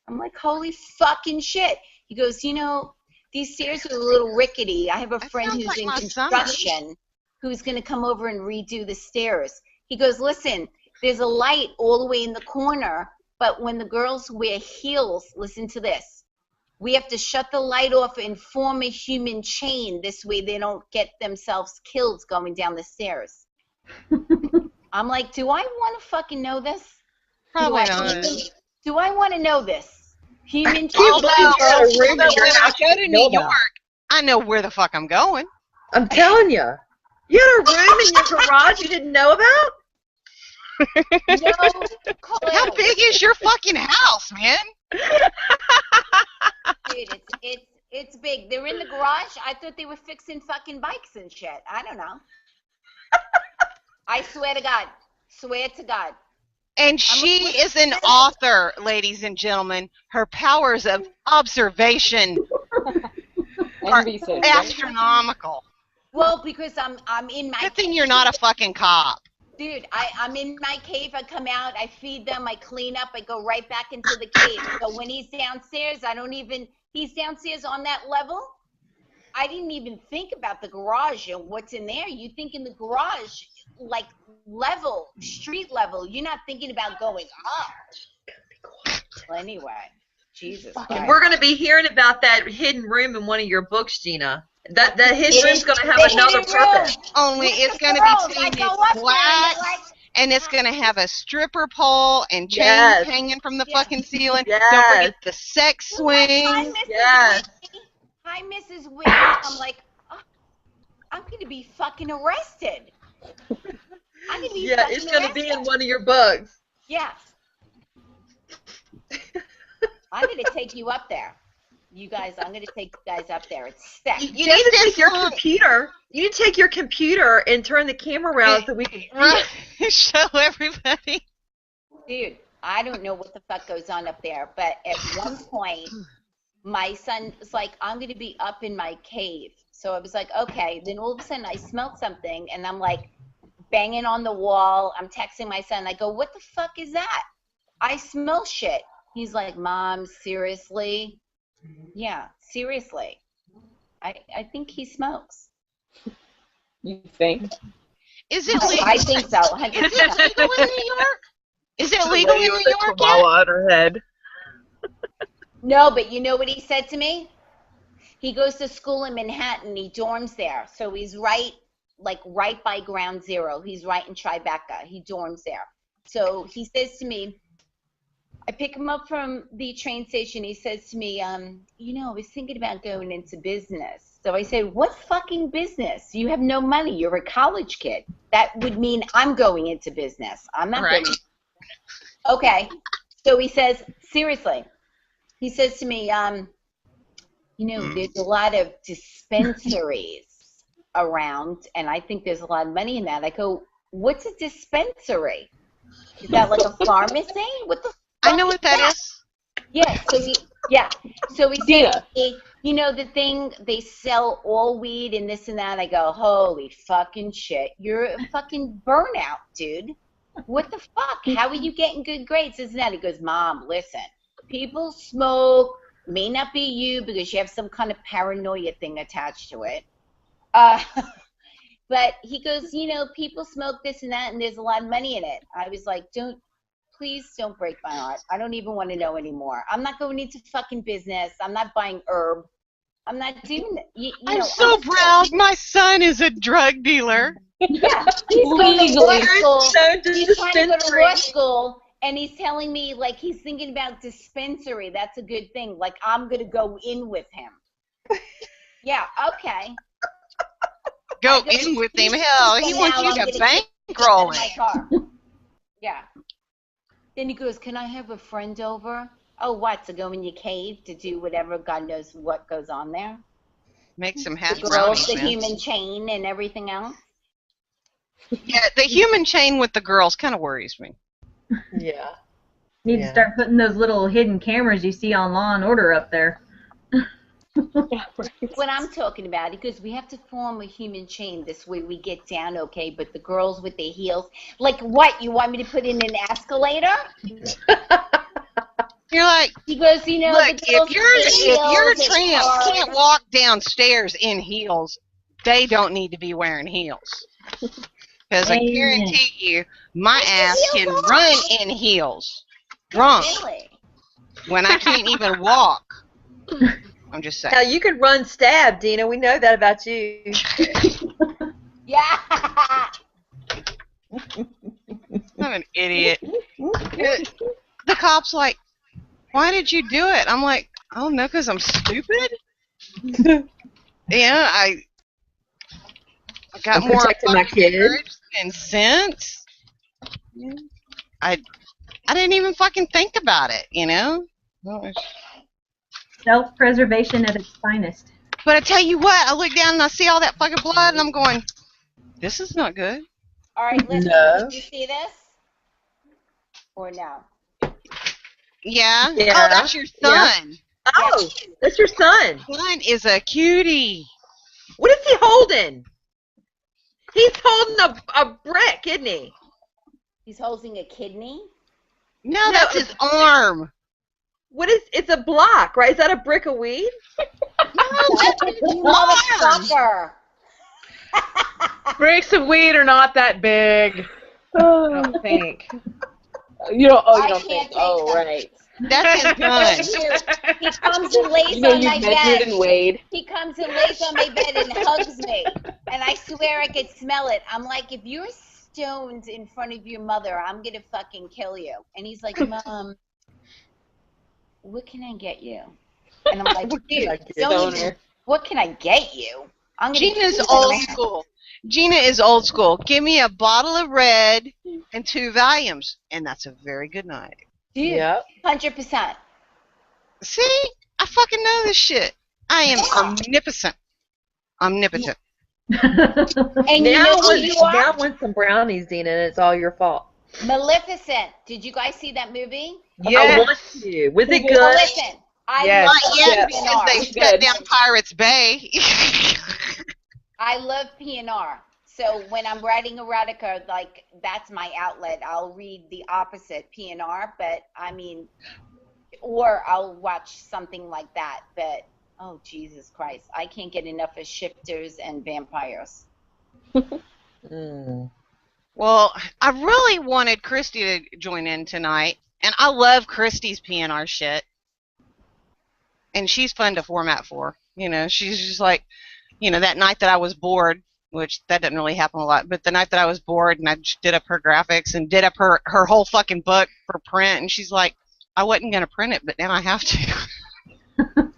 I'm like, holy fucking shit. He goes, these stairs are a little rickety. I have a friend sounds who's like in my construction who's going to come over and redo the stairs. He goes, listen, there's a light all the way in the corner, but when the girls wear heels, listen to this. We have to shut the light off and form a human chain. This way they don't get themselves killed going down the stairs. I'm like, do I want to fucking know this? Probably not. Do I want to know this? Human chain. Although when I go to New York, I know where the fuck I'm going. I'm telling you. You had a room in your garage you didn't know about? No clue. How big is your fucking house, man? Dude, it's big. They're in the garage. I thought they were fixing fucking bikes and shit. I don't know. I swear to God. Swear to God. And she is an author, ladies and gentlemen. Her powers of observation are astronomical. Well, because I'm in my Good thing you're not a fucking cop. Dude, I'm in my cave. I come out, I feed them, I clean up, I go right back into the cave. So when he's downstairs, he's downstairs on that level. I didn't even think about the garage and what's in there. You think in the garage, like level, street level. You're not thinking about going up. Well, anyway, Jesus Christ. We're going to be hearing about that hidden room in one of your books, Gina. That hidden room's going to have another purpose. Only it's going to be painted black, and it's going to have a stripper pole and chains hanging from the fucking ceiling. Yes. Don't forget the sex swing. Yes. hi, Mrs. Williams. I'm like, oh, I'm going to be fucking arrested. I'm going to be Yeah, fucking it's gonna arrested. be in one of your books. Yeah. I'm going to take you up there. You guys, I'm going to take you guys up there. It's sick. You need to take your computer. You need to take your computer and turn the camera around so we can see it. Show everybody. Dude, I don't know what the fuck goes on up there, but at one point, my son was like, I'm going to be up in my cave. So I was like, okay. Then all of a sudden, I smelled something, and I'm like banging on the wall. I'm texting my son. I go, what the fuck is that? I smell shit. He's like, Mom, seriously? Yeah, seriously. I think he smokes. You think? Is it legal? I think so. Is it legal in New York? Is it legal in New York yet? Koala on her head. No, but you know what he said to me? He goes to school in Manhattan. He dorms there. So he's right by Ground Zero. He's right in Tribeca. He dorms there. So he says to me, I pick him up from the train station. He says to me, you know, I was thinking about going into business. So I said, what fucking business? You have no money. You're a college kid. That would mean I'm going into business. I'm not Right. going. Okay. So he says, seriously. He says to me, you know, there's a lot of dispensaries around, and I think there's a lot of money in that. I go, what's a dispensary? Is that like a pharmacy? What the fuck I know what that is. Yeah, so he Deena. said, hey, you know, the thing, they sell all weed and this and that. I go, holy fucking shit. You're a fucking burnout, dude. What the fuck? How are you getting good grades? This and that. He goes, Mom, listen, people smoke. May not be you because you have some kind of paranoia thing attached to it. But he goes, you know, people smoke this and that, and there's a lot of money in it. I was like, please don't break my heart. I don't even want to know anymore. I'm not going into fucking business. I'm not buying herb. I'm not doing it. I'm so proud. My son is a drug dealer. Yeah, he's going to law school. So He's trying to go to dispensary. law school, and he's telling me, like, he's thinking about dispensary. That's a good thing. Like, I'm going to go in with him. Yeah, okay. Go in with him. Hell, he wants you to bankroll in my it. car. Yeah. Then he goes, can I have a friend over? Oh, what, to go in your cave to do whatever, God knows what goes on there? Make some The hash girls, brownies, the man. human chain, and everything else? Yeah, the human chain with the girls kind of worries me. Yeah. Need Yeah. to start putting those little hidden cameras you see on Law and Order up there. What I'm talking about, because we have to form a human chain. This way we get down okay, but the girls with their heels, like what? You want me to put in an escalator? You're like, He goes, you know, look, the girls if you're with their a heels, tramp it's can't walk downstairs in heels, they don't need to be wearing heels. Because I Amen. guarantee you, my Take your ass heels can off. run in heels, drunk, Really? when I can't even walk. I'm just saying. Hell, you could run stab, Deena. We know that about you. Yeah. I'm an idiot. The cop's like, why did you do it? I'm like, I don't know, because I'm stupid. Yeah, I got I'm more protecting my fucking kid. courage than sense. I didn't even fucking think about it, you know? Self-preservation at its finest. But I tell you what, I look down and I see all that fucking blood and I'm going, this is not good. All right, listen, No. did you see this? Or no? Yeah? Yeah. Oh, that's your son. Oh, that's your son. Son is a cutie. What is he holding? He's holding a brick, isn't he? He's holding a kidney? No, that's his arm. What is? It's a block, right? Is that a brick of weed? No, that's his arm. Motherfucker! Bricks of weed are not that big. I don't think. You don't. Oh, you I don't can't think. take Oh, them. right. That's his gun. He comes and lays You know on you my measured bed. and weighed. He comes and lays on my bed and hugs me. And I swear I could smell it. I'm like, if you're stoned in front of your mother, I'm going to fucking kill you. And he's like, Mom, what can I get you? And I'm like, dude, I get don't even, Stoner. What can I get you? I'm gonna Gina's keep old it. school. Gina is old school. Give me a bottle of red and 2 volumes, and that's a very good night. Dude, Yep. 100%. See? I fucking know this shit. I am Yeah. omnipotent. Omnipotent. And you know who you Now I are? want some brownies, Deena, and it's all your fault. Maleficent. Did you guys see that movie? I Yes. want to. Was it Well, good? Well, listen, I Yes. love Not yet, Yeah. because they PNR. shut down Pirates Bay. I love PNR. So when I'm writing erotica, like that's my outlet. I'll read the opposite PNR, but I mean, or I'll watch something like that. But oh Jesus Christ, I can't get enough of shifters and vampires. Mm. Well, I really wanted Christy to join in tonight, and I love Christy's PNR shit. And she's fun to format for. You know, she's just like, you know, that night that I was bored, which that doesn't really happen a lot, but the night that I was bored and I just did up her graphics and did up her whole fucking book for print, and she's like, I wasn't going to print it, but now I have to.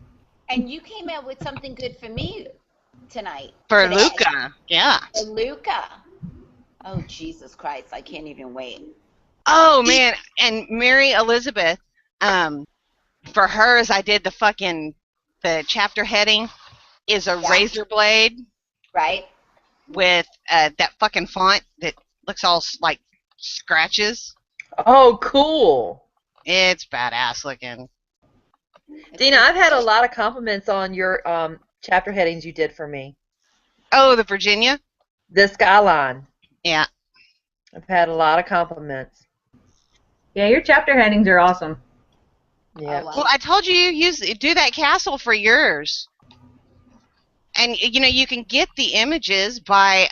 And you came out with something good for me tonight. For today. Luca, yeah. For Luca. Oh Jesus Christ, I can't even wait. Oh, man, and Mary Elizabeth, for hers, I did the chapter heading is a Yeah. razor blade Right? with that fucking font that looks all like scratches. Oh, cool. It's badass looking. Deena, I've had a lot of compliments on your chapter headings you did for me. Oh, the Virginia? The Skyline. Yeah. I've had a lot of compliments. Yeah, your chapter headings are awesome. Yeah. Oh, wow. Well, I told you, do that castle for yours. And, you know, you can get the images by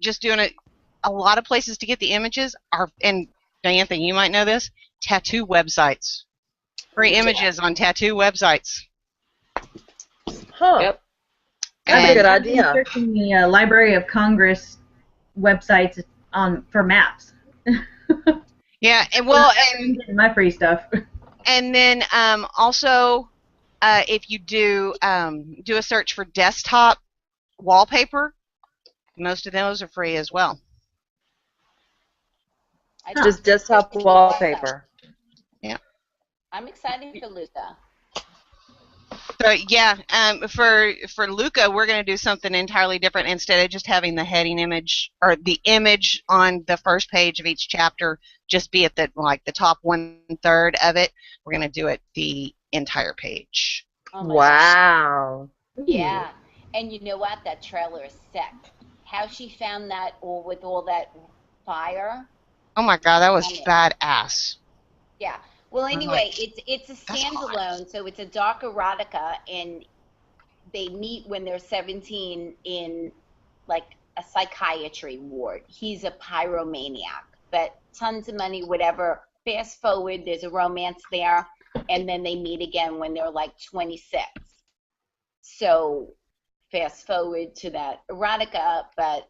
just doing it. A lot of places to get the images are, and Diantha, you might know this, tattoo websites. Free images on tattoo websites. Huh. Yep. That's a And- good I've been idea. searching the Library of Congress websites for maps. Yeah, and well, I'm getting my free stuff. and then also, if you do a search for desktop wallpaper, most of those are free as well. I Just desktop wallpaper. I'm excited for Luca. So yeah, for Luca, we're going to do something entirely different. Instead of just having the heading image or the image on the first page of each chapter, just be at the top 1/3 of it. We're going to do it the entire page. Oh my Wow. God. Yeah. And you know what? That trailer is sick. How she found that with all that fire. Oh my God, that was Yeah. badass. Yeah. Well, anyway, it's a That's hot. standalone, so it's a dark erotica, and they meet when they're 17 in like a psychiatry ward. He's a pyromaniac, but tons of money, whatever. Fast forward, there's a romance there, and then they meet again when they're like 26. So fast forward to that erotica, but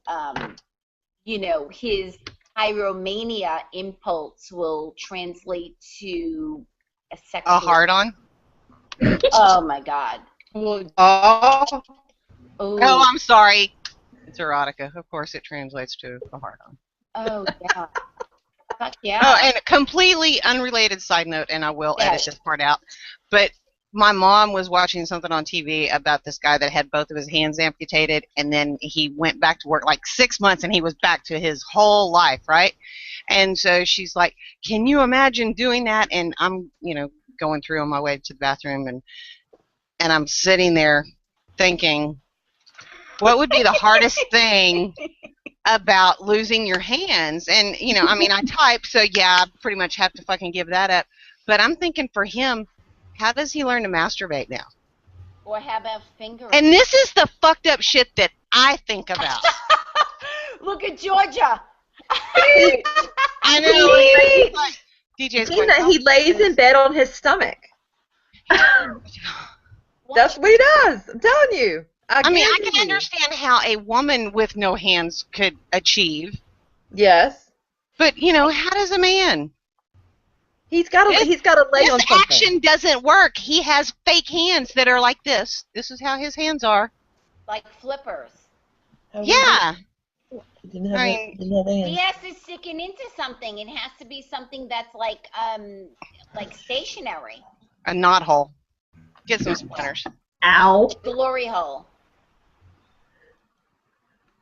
you know, his pyromania impulse will translate to a sexual. A hard on. Oh my God. Oh, Oh, I'm sorry. It's erotica. Of course, it translates to a hard on. oh yeah. Fuck yeah. Oh, and a completely unrelated side note, and I will edit Yes. this part out. But my mom was watching something on TV about this guy that had both of his hands amputated, and then he went back to work like 6 months, and he was back to his whole life, right? And so she's like, "Can you imagine doing that?" And I'm, going through on my way to the bathroom, and I'm sitting there thinking, what would be the hardest thing about losing your hands? And, I type, so yeah, I pretty much have to fucking give that up. But I'm thinking for him, how does he learn to masturbate now? Or how about fingering? And this is the fucked up shit that I think about. Look at Georgia. I know. Like, DJ's going, Deena, he lays in bed on his stomach. That's what he does. I'm telling you. I can guarantee you. understand how a woman with no hands could achieve. Yes. But, how does a man? He's got to lay on This something. action doesn't work. He has fake hands that are like this. This is how his hands are. Like flippers. Yeah. Didn't have, I it, didn't have He hands. has to stick it into something. It has to be something that's like stationary. A knot hole. Get some splinters. Ow. Glory hole.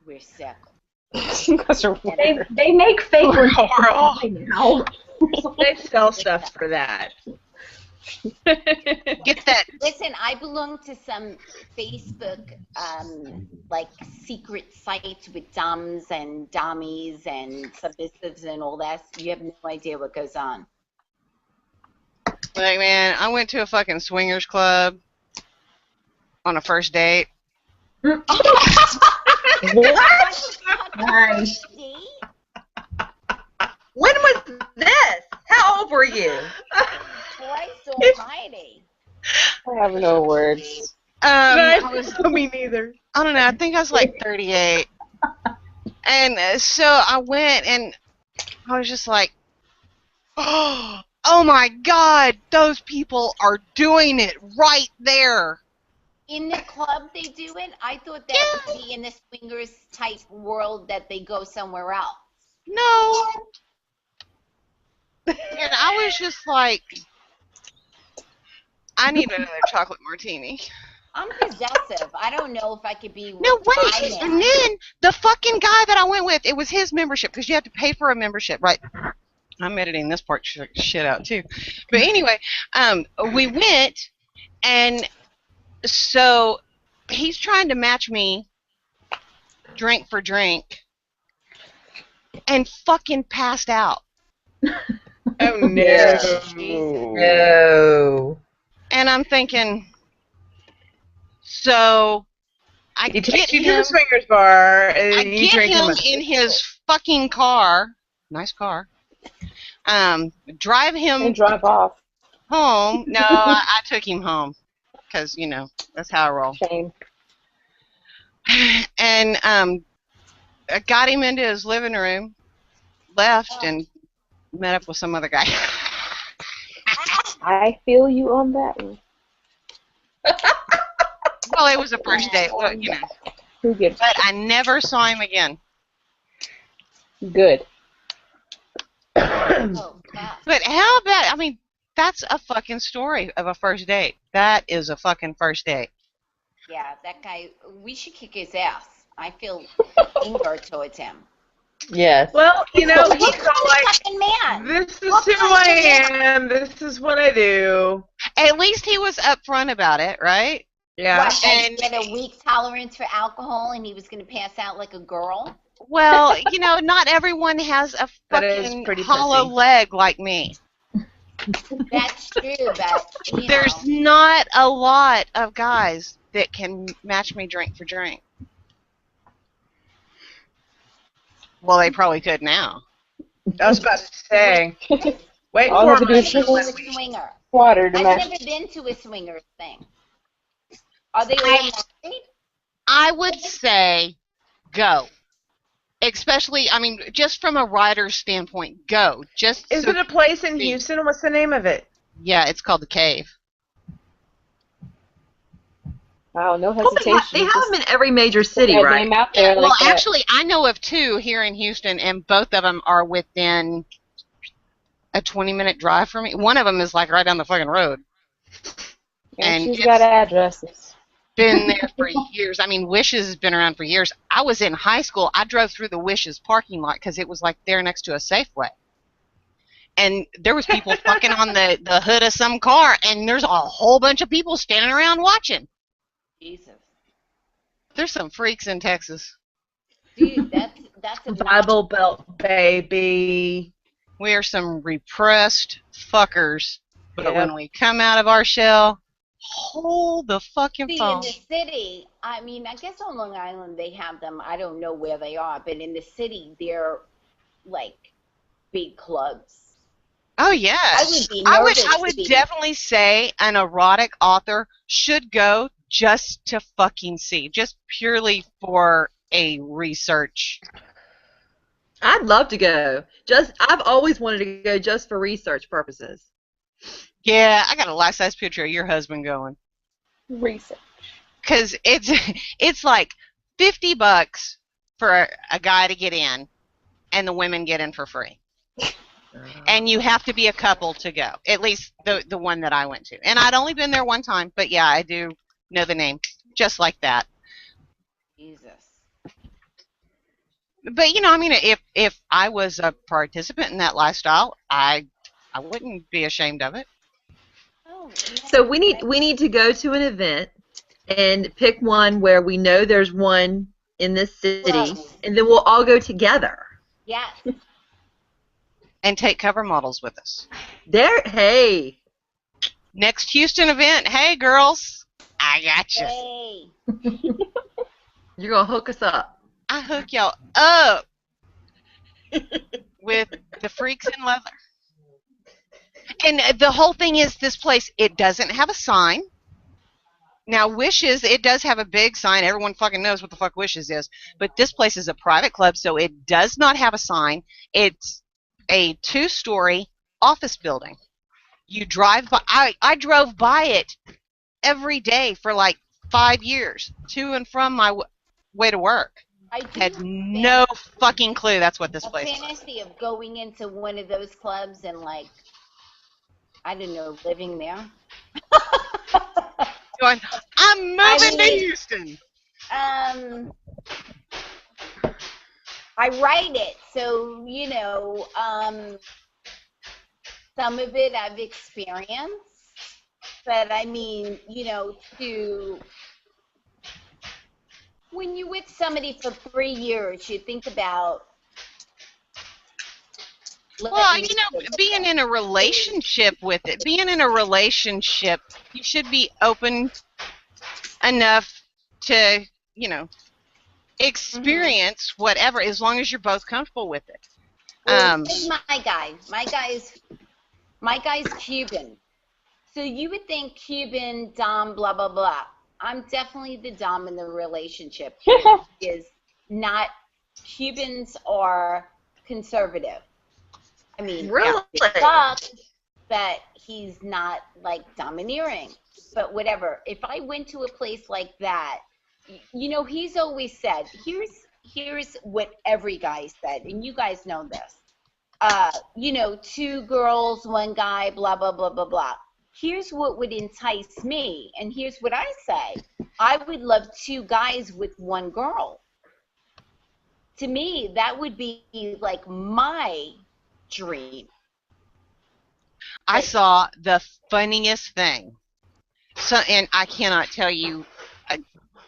We're sick. You guys are weird. They make fake ones Horrible. now. They sell stuff for that. Get that. Listen, I belong to some Facebook like secret sites with doms and dummies and submissives and all that. You have no idea what goes on. Like, man, I went to a fucking swingers club on a first date. What? Nice. See? When was this? How old were you? Christ almighty. I have no words. I was, Me neither. I don't know, I think I was like 38. And so I went and I was just like, oh my God, those people are doing it right there. In the club they do it? I thought that would be in the swingers type world that they go somewhere else. No. And I was just like, I need another chocolate martini. I'm possessive. I don't know if I could be with No, my wait. man. And then the fucking guy that I went with, it was his membership because you have to pay for a membership, right? I'm editing this part shit out too. But anyway, we went, and so he's trying to match me drink for drink and fucking passed out. Oh no. No. And I'm thinking, so I He get takes you to him, the swingers bar I and you get drink him him. in his fucking car, nice car, drive him And drive off. home. No, I took him home because, you know, that's how I roll. Shame. And I got him into his living room, left, and met up with some other guy. I feel you on that one. Well, it was a first date, but, you know. Who gives? But I never saw him again. Good. Oh, God. But how about, I mean, that's a fucking story of a first date. That is a fucking first date. Yeah, that guy, we should kick his ass. I feel anger towards him. Yes. Well, you know, What he's kind all of like, fucking man? this is What who kind I of am, this is what I do. At least he was upfront about it, right? Yeah. What, and And- he had a weak tolerance for alcohol and he was going to pass out like a girl? Well, you know, not everyone has a That is fucking pretty hollow pussy. leg like me. That's true, but, you There's know. not a lot of guys that can match me drink for drink. Well, they probably could now. I was about to say. Wait All for of it my is To a just swinger. water to I've match. never been to a swingers thing. Are they all married? I would say go. Especially, I mean, just from a rider's standpoint, go. Just Is so- it a place in Houston? What's the name of it? Yeah, it's called the Cave. Wow, no Well, hesitation. they have them in every major city, that right? name out there Well, like that. actually, I know of two here in Houston, and both of them are within a 20-minute drive from me. One of them is like right down the fucking road. And and she's got it's- addresses. Been there for years. I mean, Wishes has been around for years. I was in high school. I drove through the Wishes parking lot because it was like there next to a Safeway. And there was people fucking on the hood of some car, and there's a whole bunch of people standing around watching. Jesus. There's some freaks in Texas. Dude, that's a Bible Belt, baby. We are some repressed fuckers. But Yep. when we come out of our shell, hold the fucking See, in phone. the city, I mean, I guess on Long Island they have them. I don't know where they are, but in the city, they're like big clubs. Oh yeah. I would be I nervous would to be- definitely say an erotic author should go just to fucking see, just purely for a research I'd love to go. I've always wanted to go just for research purposes. Yeah, I got a life-size picture of your husband going. Research. Because it's like $50 for a guy to get in, and the women get in for free. And you have to be a couple to go. At least the one that I went to. And I'd only been there one time, but yeah, I do know the name. Just like that. Jesus. But I mean, if I was a participant in that lifestyle, I wouldn't be ashamed of it. Oh, So we need to go to an event and pick one where we know there's one in this city, Close. and then we'll all go together. yes. And take cover models with us. Hey. Next Houston event, hey girls, I got you. Hey. You're going to hook us up. I hook y'all up with the freaks in leather. And the whole thing is, this place, it doesn't have a sign. Now, Wishes, it does have a big sign. Everyone fucking knows what the fuck Wishes is. But this place is a private club, so it does not have a sign. It's a 2-story office building. You drive by. I drove by it every day for like 5 years, to and from my way to work. I do Had have no fucking clue that's what this a place was. fantasy of going into one of those clubs and, like, I don't know, living there. Going, I'm moving to mean- Houston. I write it, so some of it I've experienced, but I mean, when you're with somebody for 3 years, you think about. Well, being in a relationship with it, you should be open enough to, experience whatever, as long as you're both comfortable with it. This is my guy. My guy's Cuban. So you would think Cuban, Dom, blah, blah, blah. I'm definitely the Dom in the relationship. Cubans are conservative. I mean, Really? it sucks that he's not, like, domineering. But whatever. If I went to a place like that, he's always said, here's what every guy said, and you guys know this. 2 girls, 1 guy, blah, blah, blah, blah, blah. Here's what would entice me, and here's what I say. I would love 2 guys with 1 girl. To me, that would be, like, my dream. I saw the funniest thing. And I cannot tell you,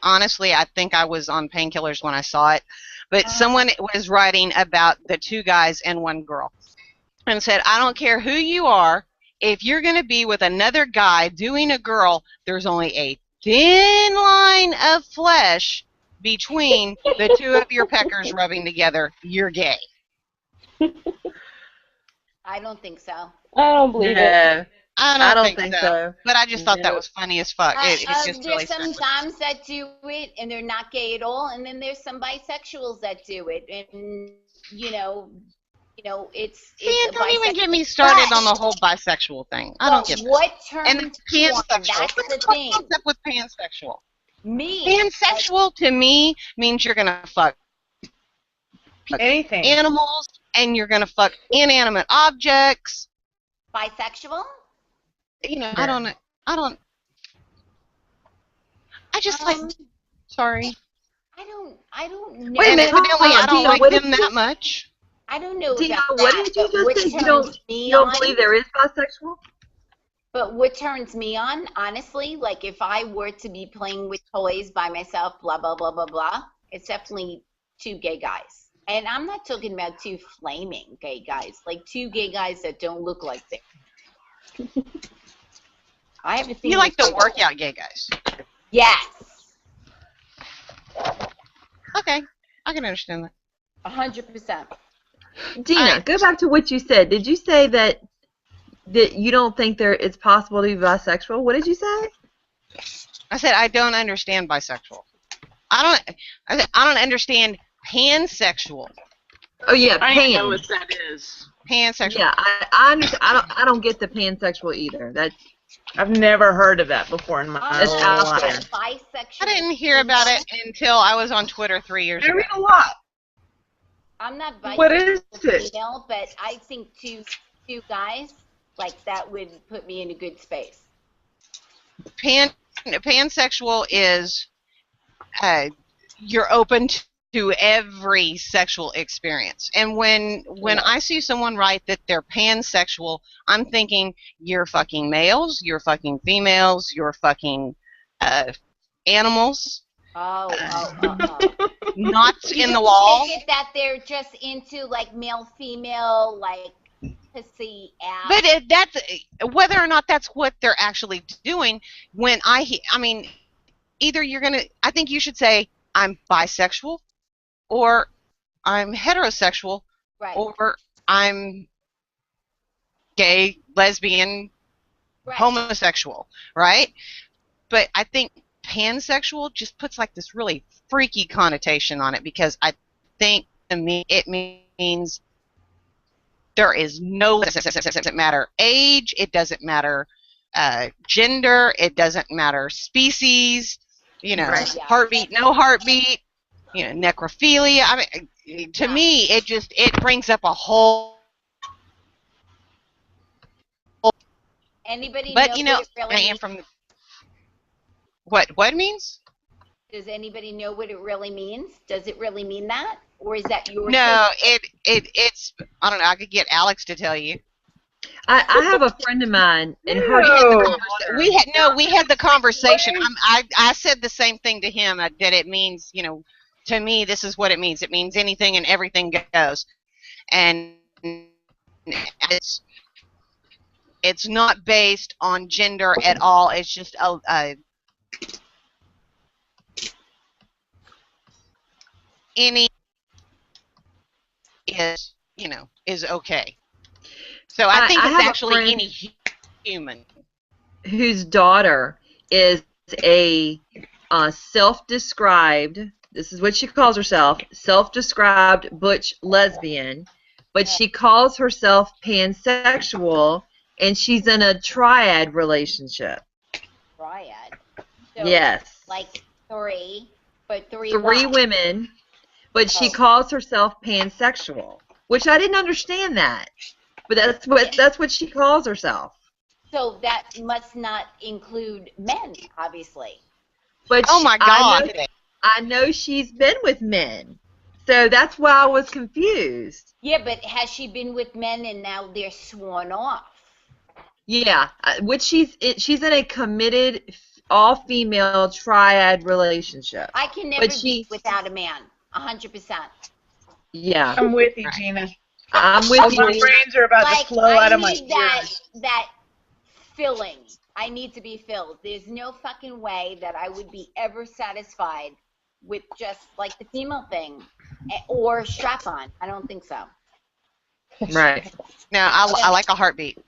honestly, I think I was on painkillers when I saw it, but someone was writing about the 2 guys and 1 girl and said, I don't care who you are, if you're going to be with another guy doing a girl, there's only a thin line of flesh between the 2 of your peckers rubbing together. You're gay. I don't think so. I don't believe it. I don't think so. But I just thought that No. was funny as fuck. It's just really There's some simple. doms that do it, and they're not gay at all, and then there's some bisexuals that do it, and it's. See, don't even get me started on the whole bisexual thing. I don't get What that. And turns the you on? pansexual. That's What the the fuck thing. comes up with pansexual? Me. Pansexual to me means you're gonna fuck Anything. animals and you're gonna fuck inanimate objects. Bisexual? I don't. I just like. Sorry. I don't know. Wait a And minute, evidently, I don't Deena, like what them did you- that much. I don't know Deena, about what that, did you but just what say? You turns me don't on- believe there is bisexual? But what turns me on, honestly, like if I were to be playing with toys by myself, blah, blah, blah, blah, blah, it's definitely 2 gay guys. And I'm not talking about 2 flaming gay guys, like 2 gay guys that don't look like they. I have a thing. You like with- the workout gay guys. Yes. Okay, I can understand that. 100%. Deena, go back to what you said. Did you say that you don't think it's possible to be bisexual? What did you say? I said I don't understand bisexual. I don't understand pansexual. Oh yeah, I don't even know pan. what that is. Pansexual. Yeah, I understand. I don't get the pansexual either. That's I've never heard of that before in my It's out life. there. Bisexual. I didn't hear about it until I was on Twitter 3 years I ago. read a lot. I'm not What is bisexual it? female, but I think two guys like that would put me in a good space. Pansexual is you're open to every sexual experience. And when I see someone write that they're pansexual, I'm thinking you're fucking males, you're fucking females, you're fucking animals, knots in the wall. Take it that they're just into like male, female, like pussy ass. But that's whether or not that's what they're actually doing. When I mean, either you're gonna. I think you should say I'm bisexual, or I'm heterosexual, right. or I'm gay, lesbian, right. homosexual, right? But I think pansexual just puts like this really freaky connotation on it, because I think to me it means there is no, it doesn't matter age, it doesn't matter gender, it doesn't matter species, Right. heartbeat, no heartbeat, necrophilia. I mean, to me, it brings up a whole. Anybody But know what it really I am means? from. What means? Does anybody know what it really means? Does it really mean that, or is that your? No, it's. I don't know. I could get Alex to tell you. I have a friend of mine, and her We had the conversation. I said the same thing to him, that it means, to me, this is what it means. It means anything and everything goes, and it's not based on gender at all. It's just any is okay. So I think it's actually any human whose daughter is a self-described, this is what she calls herself, self-described butch lesbian, but she calls herself pansexual, and she's in a triad relationship. Triad? So Yes. Like three, but three women, but she calls herself pansexual, which I didn't understand that. But that's what she calls herself. So that must not include men, obviously. But oh my God! I know she's been with men, so that's why I was confused. Yeah, but has she been with men and now they're sworn off? Yeah, which she's in a committed all-female triad relationship. I can never be without a man, 100%. Yeah, I'm with you, Gina. I'm with you. My brains are about to flow out of my ears. That filling. I need to be filled. There's no fucking way that I would be ever satisfied with just like the female thing or strap-on. I don't think so. Right. No, I like a heartbeat.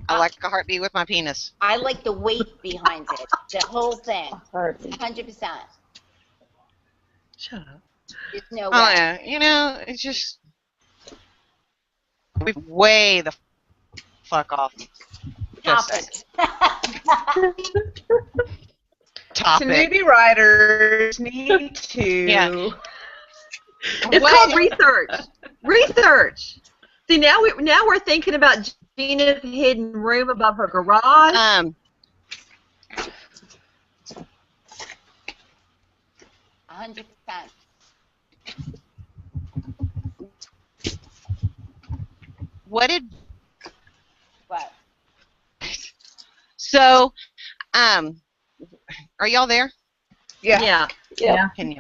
I like a heartbeat with my penis. I like the weight behind it, the whole thing, 100%. Shut up. There's no way. Oh yeah, it's just we way the fuck off. Topic. Topic. Newbie writers need to. Yeah. It's called research. Research. See, now we're thinking about Gina's hidden room above her garage. 100%. What? So, are y'all there? Yeah. Yeah. Can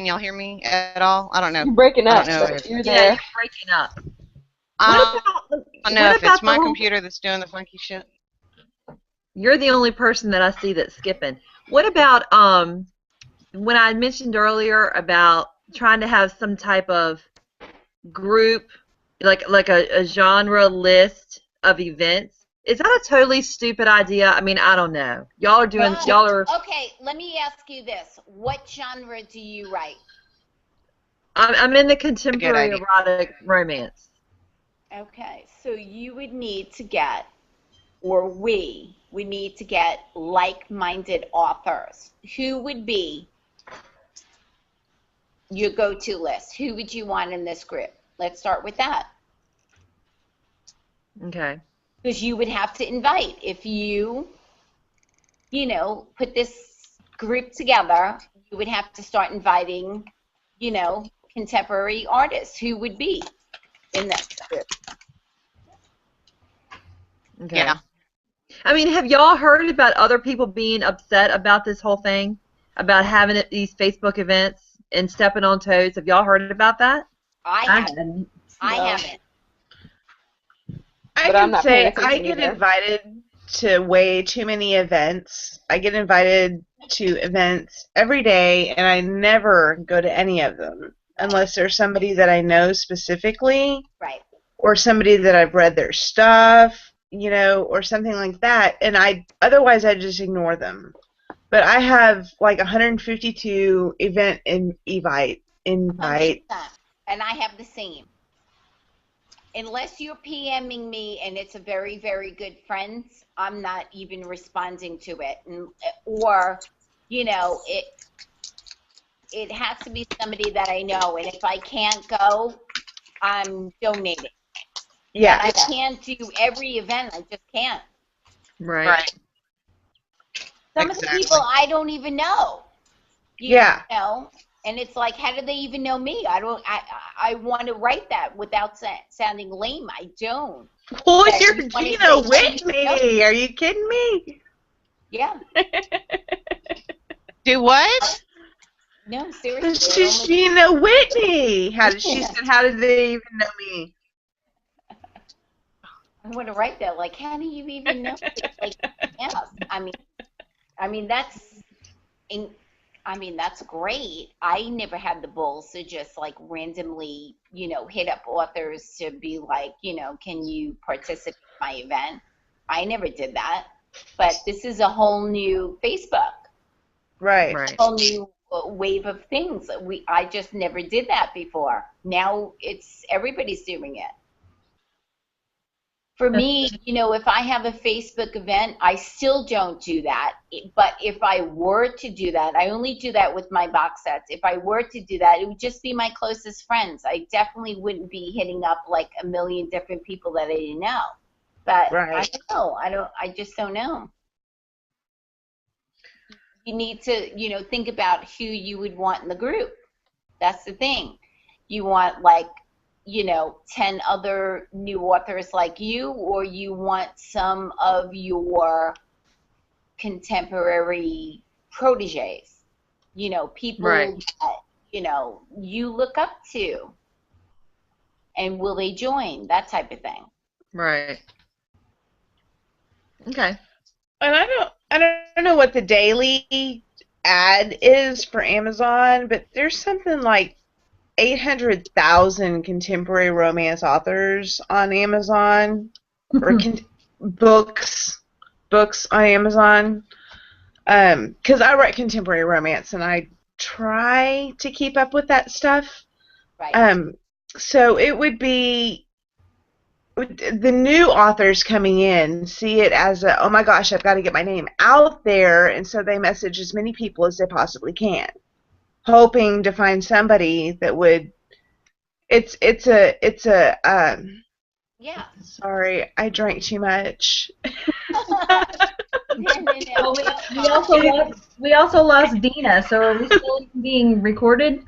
y'all hear me at all? I don't know. You're breaking up. I don't know but if- You're Yeah, there. you're breaking up. I What don't know if about it's my the whole- computer that's doing the funky shit. You're the only person that I see that's skipping. What about when I mentioned earlier about trying to have some type of group, like a genre list of events? Is that a totally stupid idea? I mean, I don't know. Y'all are Okay, let me ask you this. What genre do you write? I'm in the a good contemporary idea. erotic romance. Okay, so you would need to get, or we would need to get like-minded authors. Who would be your go-to list? Who would you want in this group? Let's start with that. Okay. Because you would have to invite, if you know, put this group together, you would have to start inviting, you know, contemporary artists. Who would be in this group? Okay. Yeah. I mean, have y'all heard about other people being upset about this whole thing? About having these Facebook events and stepping on toes? Have y'all heard about that? I I haven't. hadn't. I No. haven't. I But I'm can not paying say I attention get either. invited to way too many events. I get invited to events every day, and I never go to any of them unless there's somebody that I know specifically Right. or somebody that I've read their stuff, you know, or something like that. And otherwise I just ignore them. But I have like 152 invite. 100%. And I have the same. Unless you're PMing me and it's a very, very good friend, I'm not even responding to it. Or, you know, it has to be somebody that I know. And if I can't go, I'm donating. Yeah. But I can't do every event. I just can't. Right. Right. Some of the Exactly. people I don't even know. Yeah. You know, and it's like, how do they even know me? I want to write that without sounding lame. I don't. Well, Yeah, you're you wanna Gina say, Whitney. Are you kidding me? Yeah. Do what? No, seriously. She's Gina Whitney. She said, how did they even know me? I want to write that. Like, how do you even know? Like, yeah. I mean, that's great. I never had the balls to just like randomly, you know, hit up authors to be like, you know, can you participate in my event? I never did that. But this is a whole new Facebook, Right. Right. whole new wave of things. I just never did that before. Now everybody's doing it. For me, you know, if I have a Facebook event, I still don't do that. But if I were to do that, I only do that with my box sets. If I were to do that, it would just be my closest friends. I definitely wouldn't be hitting up like a million different people that I didn't know. But Right. I don't know. I just don't know. You need to, you know, think about who you would want in the group. That's the thing. You want like, you know, 10 other new authors like you, or you want some of your contemporary proteges, you know, people Right. that, you know, you look up to, and will they join, that type of thing. Right. Okay. And I don't know what the daily ad is for Amazon, but there's something like 800,000 contemporary romance authors on Amazon, or books on Amazon. 'Cause I write contemporary romance and I try to keep up with that stuff. Right. So it would be the new authors coming in see it as oh my gosh, I've got to get my name out there, and so they message as many people as they possibly can, hoping to find somebody that would. It's a Yeah. sorry, I drank too much. No. We also lost Deena, so are we still being recorded?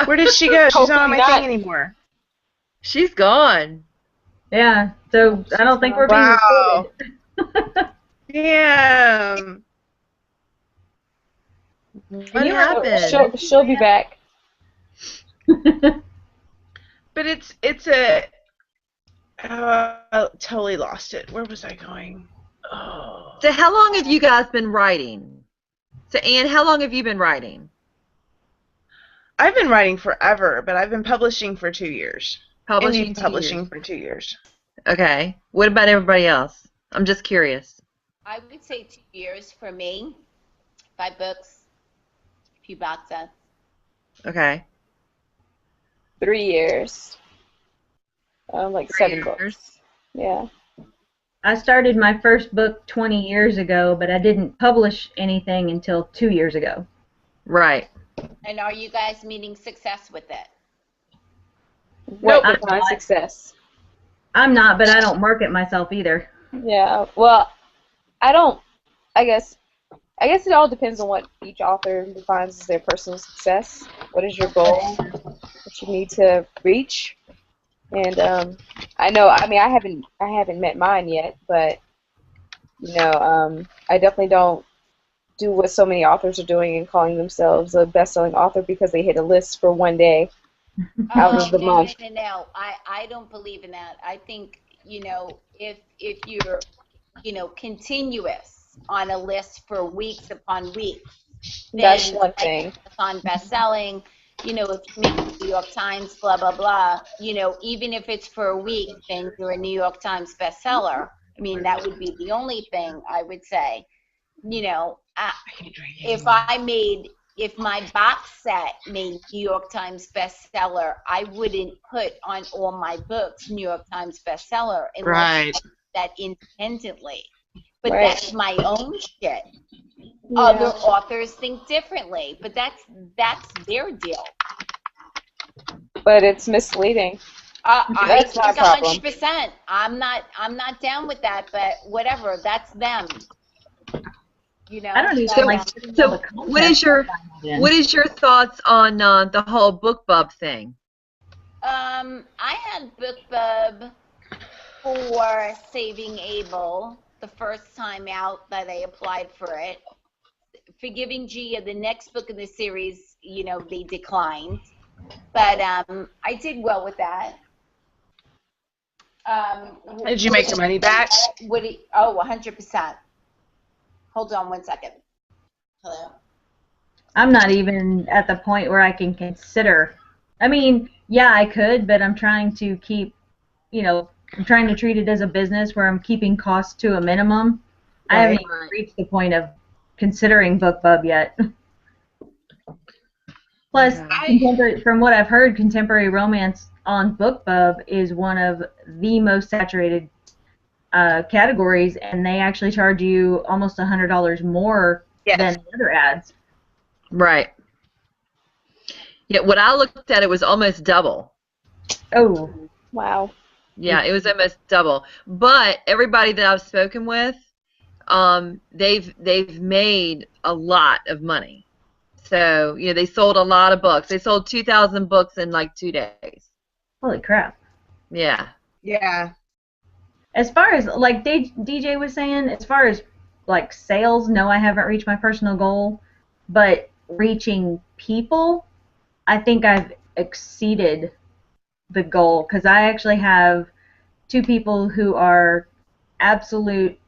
Where did she go? She's not on Hopefully my thing not. anymore. She's gone. Yeah, so I don't think we're being Wow. recorded. Damn. What happened? She'll be back. But it's a I totally lost it. Where was I going? Oh. So how long have you guys been writing? So Anne, how long have you been writing? I've been writing forever, but I've been publishing for 2 years. Publishing Indie 2 publishing years. for 2 years. Okay. What about everybody else? I'm just curious. I would say 2 years for me. 5 books, a few box sets. Okay. 3 years. Like 3 7 years. books. Yeah. I started my first book 20 years ago, but I didn't publish anything until 2 years ago. Right. And are you guys meeting success with it? What Nope. defines success? I'm not, but I don't market myself either. Yeah. Well, I don't. I guess. I guess it all depends on what each author defines as their personal success. What is your goal? What you need to reach? And I know. I mean, I haven't met mine yet, but I definitely don't do what so many authors are doing and calling themselves a best-selling author because they hit a list for one day out Oh, of the no, no, month. no, no. I don't believe in that. I think, if you're, continuous on a list for weeks upon weeks, That's then one like thing. Amazon best-selling, if you make the New York Times, blah, blah, blah, even if it's for a week, then you're a New York Times bestseller. I mean, that would be the only thing I would say. If my box set made New York Times bestseller, I wouldn't put on all my books New York Times bestseller unless I Right. did that independently. But Right. that's my own shit. Yeah. Other authors think differently, but that's their deal. But it's misleading. I That's my think problem. 100%. I'm not down with that, but whatever. That's them. I don't even So, like putting all so the what is your content. what is your thoughts on the whole BookBub thing? I had BookBub for Saving Abel the first time out that I applied for it. Forgiving Gia, the next book in the series, they declined. But I did well with that. Did you make your money back? 100%. Hold on one second. Hello? I'm not even at the point where I can consider. I mean, yeah, I could, but I'm trying to keep, I'm trying to treat it as a business where I'm keeping costs to a minimum. I haven't even reached the point of considering BookBub yet. Plus, from what I've heard, contemporary romance on BookBub is one of the most saturated categories, and they actually charge you almost $100 more than the other ads. Right. Yeah, when I looked at it, was almost double. Oh. Wow. Yeah, it was almost double. But everybody that I've spoken with, they've made a lot of money. So, they sold a lot of books. They sold 2,000 books in like 2 days. Holy crap. Yeah. Yeah. As far as, like DJ was saying, as far as, like, sales, no, I haven't reached my personal goal. But reaching people, I think I've exceeded the goal. Because I actually have 2 people who are absolute